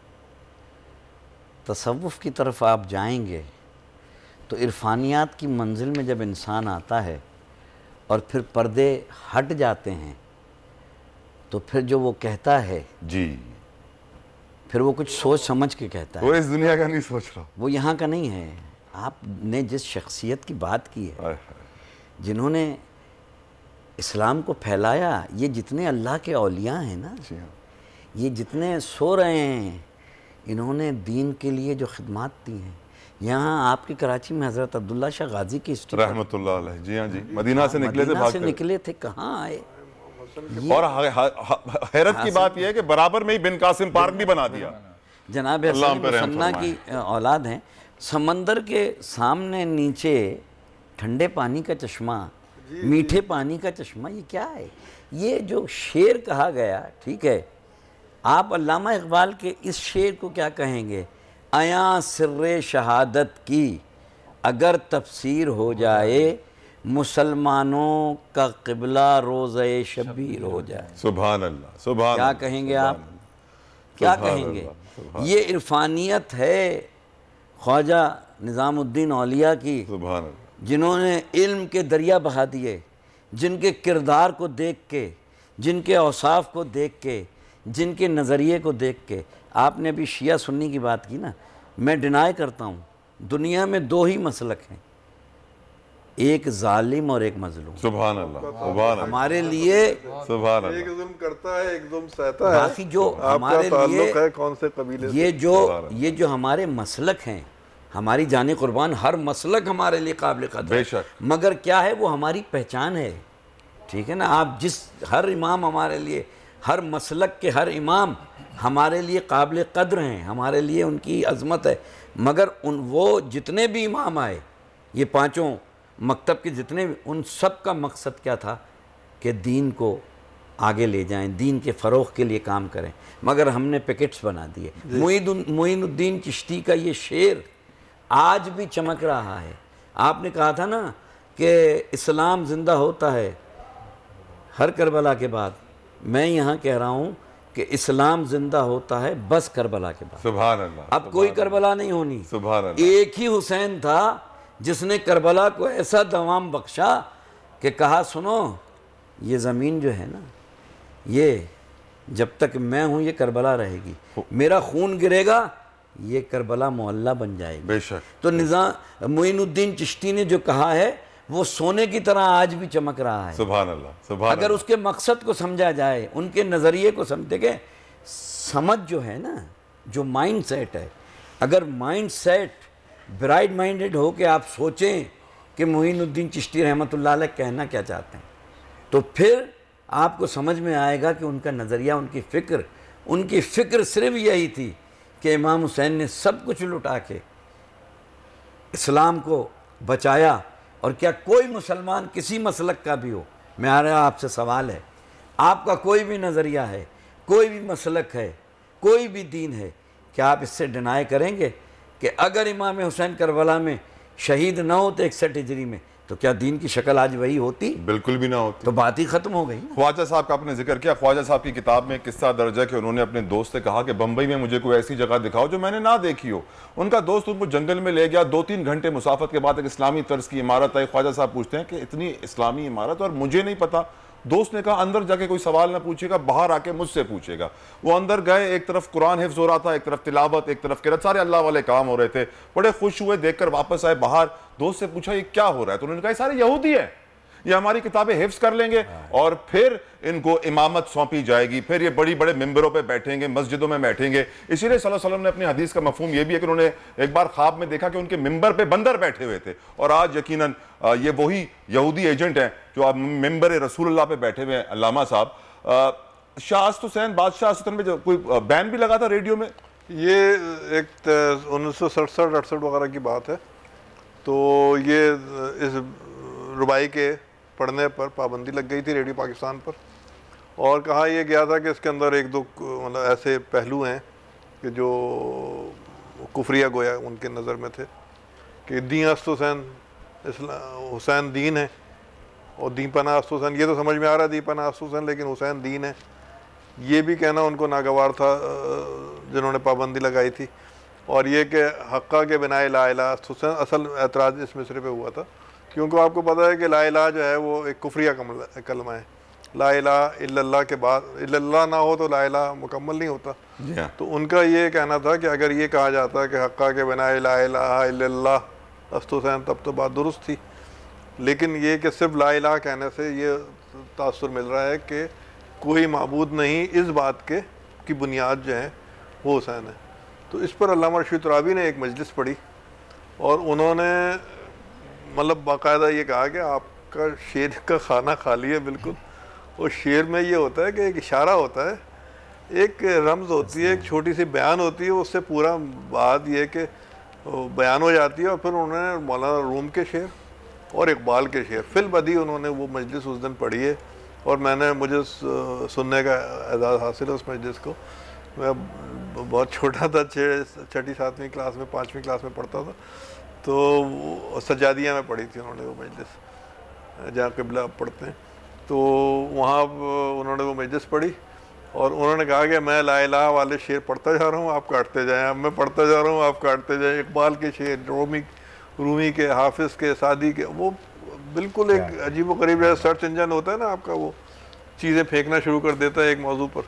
तसव्वुफ़ की तरफ आप जाएंगे तो इरफानियात की मंजिल में जब इंसान आता है और फिर पर्दे हट जाते हैं, तो फिर जो वो कहता है जी, फिर वो कुछ सोच समझ के कहता है। वो इस दुनिया का नहीं सोच रहा, वो यहाँ का नहीं है। आपने जिस शख्सियत की बात की है, जिन्होंने इस्लाम को फैलाया, ये जितने अल्लाह के औलिया हैं ना, ये जितने सो रहे हैं, इन्होंने दीन के लिए जो खिदमत दी हैं। यहाँ आपकी कराची में हज़रत अब्दुल्ला शाह गाजी की हिस्ट्री रहमतुल्लाह अलैह, जी हाँ जी, मदीना से निकले थे, मदीना से निकले थे, कहाँ आए। और हैरत की बात यह है कि बराबर में ही बिन कासिम पार्क भी बना दिया। जनाब हसन मुसन्ना की औलाद हैं। समंदर के सामने नीचे ठंडे पानी का चश्मा, मीठे पानी का चश्मा, ये क्या है? ये जो शेर कहा गया, ठीक है, आप अल्लामा इकबाल के इस शेर को क्या कहेंगे? आया सिर्रे शहादत की अगर तफसीर हो जाए, मुसलमानों का क़िबला रोज़े शबीर हो जाए। सुभान अल्लाह, सुभान क्या अल्लाह, कहेंगे सुभान आप? अल्लाह, क्या सुभान कहेंगे? अल्लाह, सुभान ये इरफानियत है ख्वाजा निज़ामुद्दीन औलिया की, सुभान अल्लाह। जिन्होंने इल्म के दरिया बहा दिए, जिनके किरदार को देख के, जिनके औसाफ को देख के, जिनके नज़रिए को देख के। आपने अभी शिया सुन्नी की बात की ना, मैं डिनाई करता हूँ, दुनिया में दो ही मसलक हैं, एक जालिम और एक मजलूम। सुभान अल्लाह, सुभान अल्लाह, हमारे लिए सुभान अल्लाह। एक जुल्म करता है, एक जुल्म सहता है। बाकी जो आपका हमारे ताल्लुक लिए है कौन से कबीले से? ये जो हमारे मसलक हैं, हमारी जाने कुर्बान, हर मसलक हमारे लिए काबिल कदर है। बेशक। मगर क्या है, वो हमारी पहचान है, ठीक है ना। आप जिस हर इमाम हमारे लिए, हर मसलक के हर इमाम हमारे लिए काबिल कद्र हैं, हमारे लिए उनकी अज़मत है। मगर वो जितने भी इमाम आए, ये पांचों मकतब के जितने भी, उन सब का मकसद क्या था कि दीन को आगे ले जाएं, दीन के फ़रोग़ के लिए काम करें। मगर हमने पैकेट्स बना दिए। मोइनुद्दीन चिश्ती का ये शेर आज भी चमक रहा है। आपने कहा था ना कि इस्लाम ज़िंदा होता है हर करबला के बाद, मैं यहाँ कह रहा हूँ कि इस्लाम ज़िंदा होता है बस करबला के बाद। सुभान अल्लाह, अब कोई करबला नहीं होनी। सुभान अल्लाह। एक ही हुसैन था जिसने करबला को ऐसा दवाम बख्शा कि कहा, सुनो ये ज़मीन जो है ना, ये जब तक मैं हूँ ये करबला रहेगी, मेरा खून गिरेगा ये करबला मोहल्ला बन जाएगी। बेशक। तो मोइनुद्दीन चिश्ती ने जो कहा है वो सोने की तरह आज भी चमक रहा है। सुभान अल्लाह, सुभान अगर अल्लाह। उसके मकसद को समझा जाए, उनके नज़रिए को समझे के, समझ जो है ना, जो माइंड सेट है, अगर माइंड सेट ब्राइट माइंडेड हो कि आप सोचें कि मोइनुद्दीन चिश्ती रहमतुल्लाह अलैह कहना क्या चाहते हैं, तो फिर आपको समझ में आएगा कि उनका नज़रिया, उनकी फ़िक्र सिर्फ यही थी कि इमाम हुसैन ने सब कुछ लुटा के इस्लाम को बचाया। और क्या कोई मुसलमान किसी मसलक का भी हो, मेरा आपसे सवाल है, आपका कोई भी नज़रिया है, कोई भी मसलक है, कोई भी दीन है, क्या आप इससे डिनाई करेंगे कि अगर इमाम हुसैन करबला में शहीद ना होते 61 हिजरी में, तो क्या दीन की शक्ल आज वही होती? बिल्कुल भी ना होती। तो बात ही ख़त्म हो गई ना। ख्वाजा साहब का आपने जिक्र किया, ख्वाजा साहब की किताब में किस्सा दर्ज है कि उन्होंने अपने दोस्त से कहा कि बम्बई में मुझे कोई ऐसी जगह दिखाओ जो मैंने ना देखी हो। उनका दोस्त उनको जंगल में ले गया। 2-3 घंटे मुसाफत के बाद एक इस्लामी तर्ज की इमारत आई। ख्वाजा साहब पूछते हैं कि इतनी इस्लामी इमारत और मुझे नहीं पता। दोस्त ने कहा अंदर जाके कोई सवाल ना पूछेगा, बाहर आके मुझसे पूछेगा। वो अंदर गए, एक तरफ कुरान हिफ्ज हो रहा था, एक तरफ तिलावत, एक तरफ किरात, सारे अल्लाह वाले काम हो रहे थे। बड़े खुश हुए, देखकर वापस आए बाहर। दोस्त से पूछा ये क्या हो रहा है? तो उन्होंने कहा ये सारे यहूदी हैं, ये हमारी किताबें हिफ्ज कर लेंगे और फिर इनको इमामत सौंपी जाएगी, फिर ये बड़ी बड़े मिंबरों पे बैठेंगे, मस्जिदों में बैठेंगे। इसीलिए सल्लल्लाहु अलैहि वसल्लम ने अपनी हदीस का मफहूम ये भी है कि उन्होंने एक बार ख्वाब में देखा कि उनके मिंबर पे बंदर बैठे हुए थे। और आज यकीनन ये वही यहूदी एजेंट हैं जो अब मिंबर रसूलुल्लाह पे बैठे हुए हैं। अल्लामा साहब, शाह हुसैन, बादशाह हुसैन में जो कोई बैन भी लगा था रेडियो में, ये एक 1967-68 वगैरह की बात है। तो ये इस रुबाई के पढ़ने पर पाबंदी लग गई थी रेडियो पाकिस्तान पर। और कहा यह गया था कि इसके अंदर एक दो मतलब ऐसे पहलू हैं कि जो कुफरिया गोया उनके नज़र में थे कि दीन अस्त हुसैन दीन है और दीपना अस्त हुसैन, ये तो समझ में आ रहा है दीपना अस्त हुसैन, लेकिन हुसैन दीन है, ये भी कहना उनको नागवार था जिन्होंने पाबंदी लगाई थी। और ये कि हक्का के बिना ला इलाहा अस्त हुसैन, असल एतराज़ इस मिसरे पे हुआ था क्योंकि आपको पता है कि ला इलाहा जो है वो एक कुफरिया कलमा है। ला इलाहा इल्लल्लाह के बाद इल्लल्लाह ना हो तो ला इलाहा मुकम्मल नहीं होता। तो उनका ये कहना था कि अगर ये कहा जाता कि हक्का के बिना ला इलाहा इल्लल्लाह अस्त हुसैन, तब तो बात दुरुस्त थी। लेकिन ये कि सिर्फ ला इलाहा कहने से ये तासुर मिल रहा है कि कोई माबूद नहीं, इस बात के की बुनियाद जो है वो हुसैन है। तो इस पर अल्लामा रशीद तुराबी ने एक मजलिस पढ़ी और उन्होंने मतलब बाकायदा ये कहा कि आपका शेर का खाना खाली है बिल्कुल। और शेर में ये होता है कि एक इशारा होता है, एक रमज़ होती है, एक छोटी सी बयान होती है, उससे पूरा बात ये कि बयान हो जाती है। और फिर उन्होंने मौलाना रूम के शेर और इकबाल के शेर फिल बदी उन्होंने वो मजलिस उस दिन पढ़ी है, और मुझे सुनने का एजाज़ हासिल है उस मजलिस को। मैं बहुत छोटा था, 6ठी 7वीं क्लास में 5वीं क्लास में पढ़ता था, तो सजादिया में पढ़ी थी उन्होंने वो मजलिस, जहाँ क़िबला पढ़ते हैं। तो वहाँ उन्होंने वो मजलिस पढ़ी और उन्होंने कहा कि मैं ला इलाहा वाले शेर पढ़ता जा रहा हूँ, आप काटते जाएँ, अब मैं पढ़ता जा रहा हूँ, आप काटते जाएँ। इकबाल के शेर, रूमी के, हाफिज़ के, सादी के, वो बिल्कुल एक अजीब व गरीब जैसा सर्च इंजन होता है ना आपका, वो चीज़ें फेंकना शुरू कर देता है एक मौजू पर।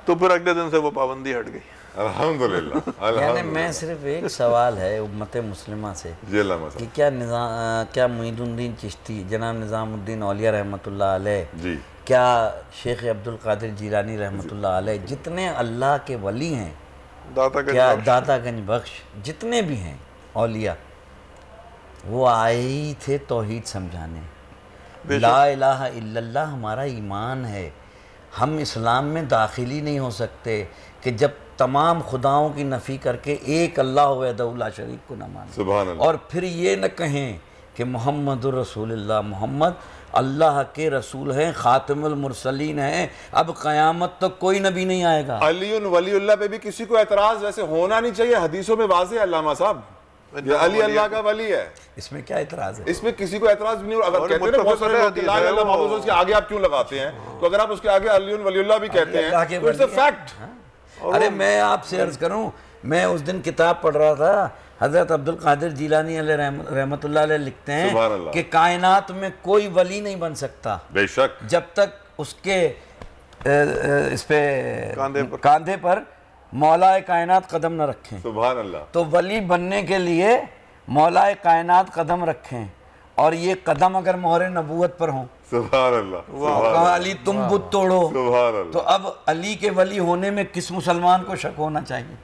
तो फिर अगले दिन से वो पाबंदी हट गई। अल्हम्दुलिल्लाह। यानी मैं सिर्फ एक सवाल है उम्मत मुस्लिमा से कि क्या मुईनुद्दीन चिश्ती, जनाब निज़ामुद्दीन औलिया रहमतुल्लाह अलैह जी, क्या शेख अब्दुल कादिर जीलानी रहमतुल्लाह अलैह, जितने अल्लाह के वली हैं, क्या दातागंज बख्श जितने भी हैं औलिया, वो आए ही थे तौहीद समझाने। ला इलाहा इल्लल्लाह हमारा ईमान है। हम इस्लाम में दाखिल ही नहीं हो सकते कि जब तमाम खुदाओं की नफ़ी करके एक अल्लाह वहदहु शरीक को न माने, सुभान अल्लाह, और फिर ये न कहें कि मोहम्मदुर रसूलुल्लाह, मोहम्मद अल्लाह के रसूल हैं, ख़ातिमुल मुरसलीन हैं, अब क़यामत तक कोई नबी नहीं आएगा। अली वलीउल्लाह पे भी किसी को एतराज़ वैसे होना नहीं चाहिए, हदीसों में वाज़ेह है अल्लामा साहब, ये अली अल्लाह का वली है, इसमें क्या एतराज़ है? इसमें किसी को एतराज़ भी नहीं। अगर कहते हैं ना बहुत सारे लोग ला इलाहा मोहम्मद, उसके आगे आप क्यों लगाते हैं, तो अगर आप उसके आगे अली वलीउल्लाह भी कहते हैं तो इट्स अ फैक्ट। अरे मैं आपसे अर्ज़ करूं, मैं उस दिन किताब पढ़ रहा था, हज़रत अब्दुल कादिर जीलानी रहमतुल्लाह अलैह लिखते हैं कि कायनात में कोई वली नहीं बन सकता बेशक जब तक उसके इस पे कांधे पर मौलाए कायनात कदम न रखें। सुभान अल्लाह। तो वली बनने के लिए मौलाए कायनात कदम रखें, और ये कदम अगर मोहरे नबूवत पर हों, सुभान अल्लाह, कहा अली तुम बुत तोड़ो, सुभान अल्लाह, तो अब अली के वली होने में किस मुसलमान को शक होना चाहिए?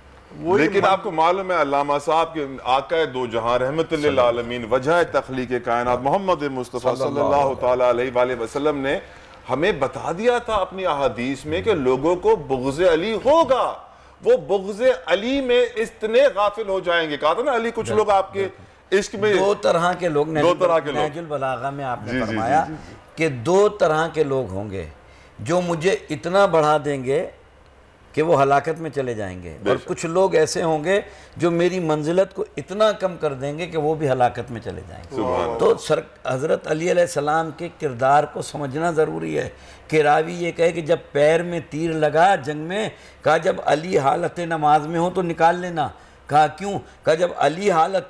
लेकिन आपको मालूम है अल्लामा साहब के आका दो जहां रहमतुल लिल आलमीन वजह तख्लीक कायनात मोहम्मद मुस्तफ़ा सल्लल्लाहु तआला अलैहि वसल्लम ने हमें बता दिया था अपनी अहादीस में कि लोगों को बुग़्ज़ अली होगा, वो बुग़्ज़ अली में इतने गाफिल हो जाएंगे। कहा था ना अली कुछ लोग आपके इश्क में दो तरह के लोग, नहजुल बलागा में आपने फरमाया कि दो तरह के लोग होंगे, जो मुझे इतना बढ़ा देंगे कि वो हलाकत में चले जाएंगे, और कुछ लोग ऐसे होंगे जो मेरी मंजिलत को इतना कम कर देंगे कि वो भी हलाकत में चले जाएंगे। तो हज़रत अली अलैहिस्सलाम के किरदार को समझना ज़रूरी है कि रावी ये कहे कि जब पैर में तीर लगा जंग में, कहा जब अली हालत नमाज में हो तो निकाल लेना। कहा क्यों? कहा जब अली हालत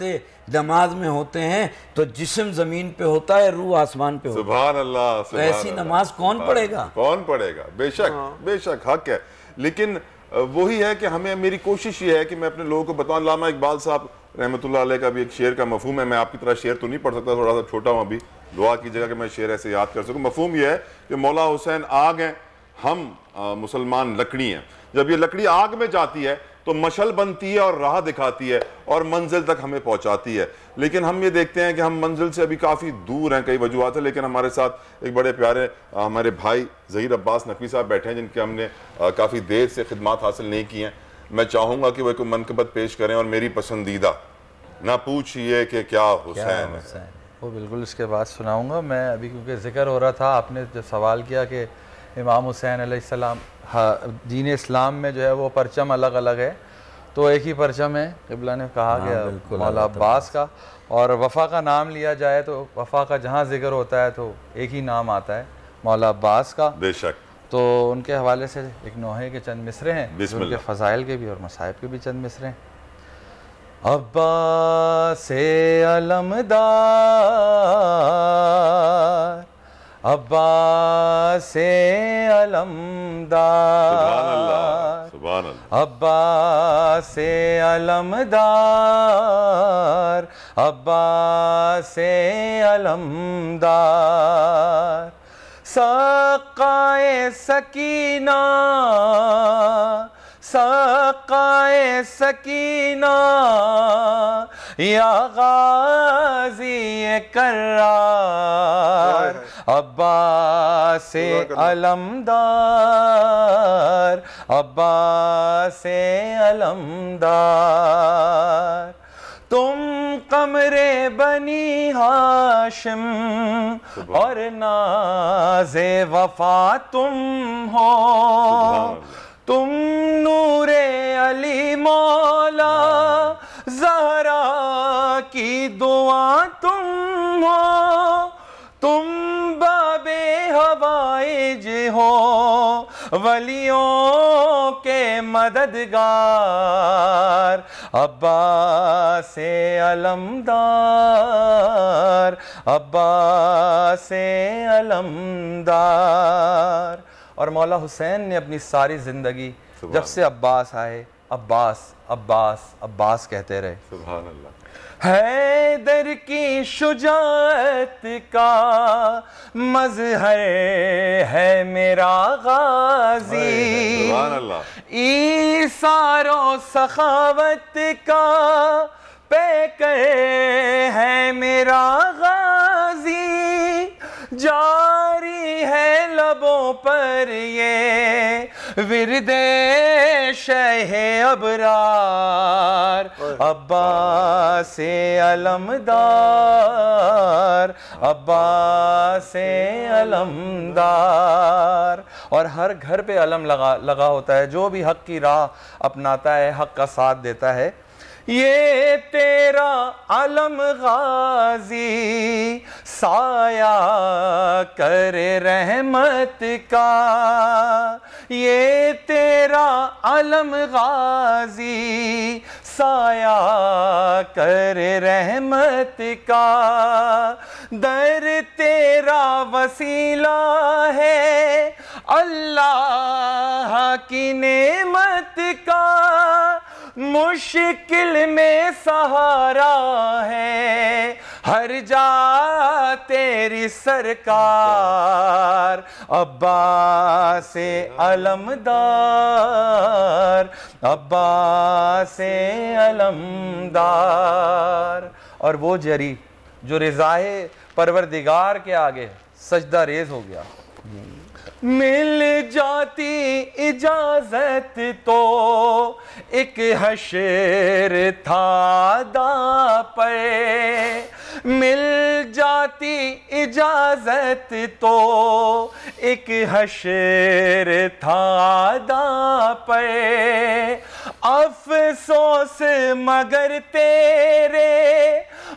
नमाज में होते हैं तो जिस्म ज़मीन पे होता है, रूह आसमान पे होता है। सुभान अल्लाह, तो ऐसी नमाज कौन पढ़ेगा? कौन पढ़ेगा? बेशक बेशक हक है, लेकिन वही है कि हमें, मेरी कोशिश ये है कि मैं अपने लोगों को बताऊं। अल्लामा इकबाल साहब रहमतुल्लाह अलैह का भी एक शेर का मफहूम है, मैं आपकी तरह शेर तो नहीं पढ़ सकता, थोड़ा सा छोटा हूँ अभी, दुआ कीजिएगा कि मैं शेर ऐसे याद कर सकूँ। मफहूम ये है कि मौला हुसैन आग हैं, हम मुसलमान लकड़ी हैं। जब ये लकड़ी आग में जाती है तो मशल बनती है और राह दिखाती है और मंजिल तक हमें पहुंचाती है, लेकिन हम ये देखते हैं कि हम मंजिल से अभी काफ़ी दूर हैं, कई वजूहत है। लेकिन हमारे साथ एक बड़े प्यारे हमारे भाई ज़हीर अब्बास नकवी साहब बैठे हैं, जिनके हमने काफ़ी देर से खिदमत हासिल नहीं की हैं। मैं चाहूँगा कि वो एक मनक़बत पेश करें, और मेरी पसंदीदा, ना पूछिए कि क्या हुसैन है, वो बिल्कुल इसके बाद सुनाऊँगा मैं। अभी क्योंकि ज़िक्र हो रहा था, आपने जब सवाल किया कि इमाम हुसैन अलैहिस्सलाम, हाँ, दीन इस्लाम में जो है वो परचम अलग अलग है, तो एक ही परचम है, क़िबला ने कहा गया मौला अब्बास का, और वफ़ा का नाम लिया जाए तो वफ़ा का जहाँ जिक्र होता है तो एक ही नाम आता है, मौला अब्बास का। बेशक। तो उनके हवाले से एक नोहे के चंद मिसरे हैं, उनके फ़ज़ाइल के भी और मसाइब के भी चंद मिसरे हैं। अब्बास अलमदार, अब्बास अलमदार, अब्बास अलमदार, अब्बास अलमदार, सक़ाए सकीना, सक़ाए सकीना, या गाज़ी कर्रार, अब्बास अलमदार, अब्बास अलमदार, तुम कमरे बनी हाशिम और नाज़े वफा तुम हो, तुम नूरे अली मौला ज़हरा की दुआ तुम हो, तुम बाबे हवाइज हो वलियों के मददगार, अब्बासे अलमदार, अब्बासे अलमदार। और मौला हुसैन ने अपनी सारी ज़िंदगी जब से अब्बास आए अब्बास अब्बास अब्बास कहते रहे। सुभान अल्लाह। हैदर की शुजाअत का मज़हर है मेरा गाजी, सुभान अल्लाह। ईसारो सखावत का पैकर है मेरा गाजी, जारी है लबों पर ये विरदे शहे अबरार, अब्बासे अलमदार, अब्बासे अलमदार। और हर घर पे अलम लगा होता है, जो भी हक की राह अपनाता है, हक का साथ देता है। ये तेरा अलम गाजी साया करे रहमत का, ये तेरा अलम गाजी साया करे रहमत का, दर तेरा वसीला है अल्लाह की नेमत का, मुश्किल में सहारा है हर जा तेरी सरकार, अब्बासे अलमदार, अब्बासे अलमदार। और वो जरी जो रिज़ाए परवरदिगार के आगे सजदा रेज हो गया, मिल जाती इजाजत तो एक हशर था दा पर, मिल जाती इजाजत तो एक हशर था दा पर, अफसोस मगर तेरे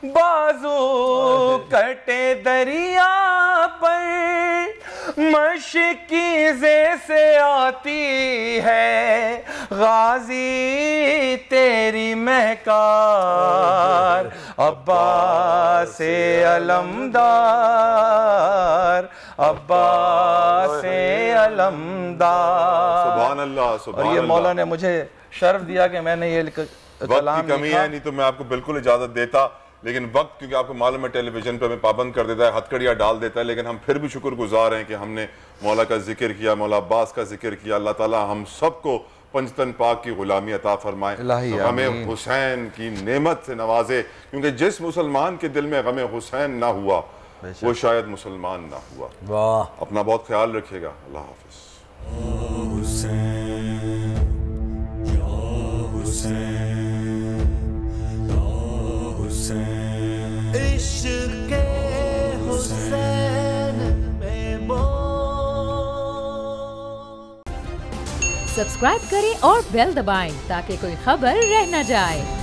बाजू कटे दरिया पर, मशकीज़े से आती है गाजी तेरी महकार, अब्बासे अलमदार, अब्बासे अलमदार। सुभान अल्लाह, सुभान और ये मौला ने मुझे शर्फ दिया कि मैंने ये कलाम की कमी है, नहीं तो मैं आपको बिल्कुल इजाजत देता, लेकिन वक्त क्योंकि आपको मालूम है टेलीविजन पे हमें पाबंद कर देता है, हथकड़ियाँ डाल देता है, लेकिन हम फिर भी शुक्रगुजार हैं कि हमने मौला का जिक्र किया, मौला अब्बास का जिक्र किया। अल्लाह ताला हम सबको पंजतन पाक की गुलामी अता फरमाए, तो हमें हुसैन की नेमत से नवाजे, क्योंकि जिस मुसलमान के दिल में गमे हुसैन ना हुआ वो शायद मुसलमान ना हुआ। वाह। अपना बहुत ख्याल रखिएगा। अल्लाह हाफिज़। सब्सक्राइब करें और बेल दबाएं ताकि कोई खबर रह न जाए।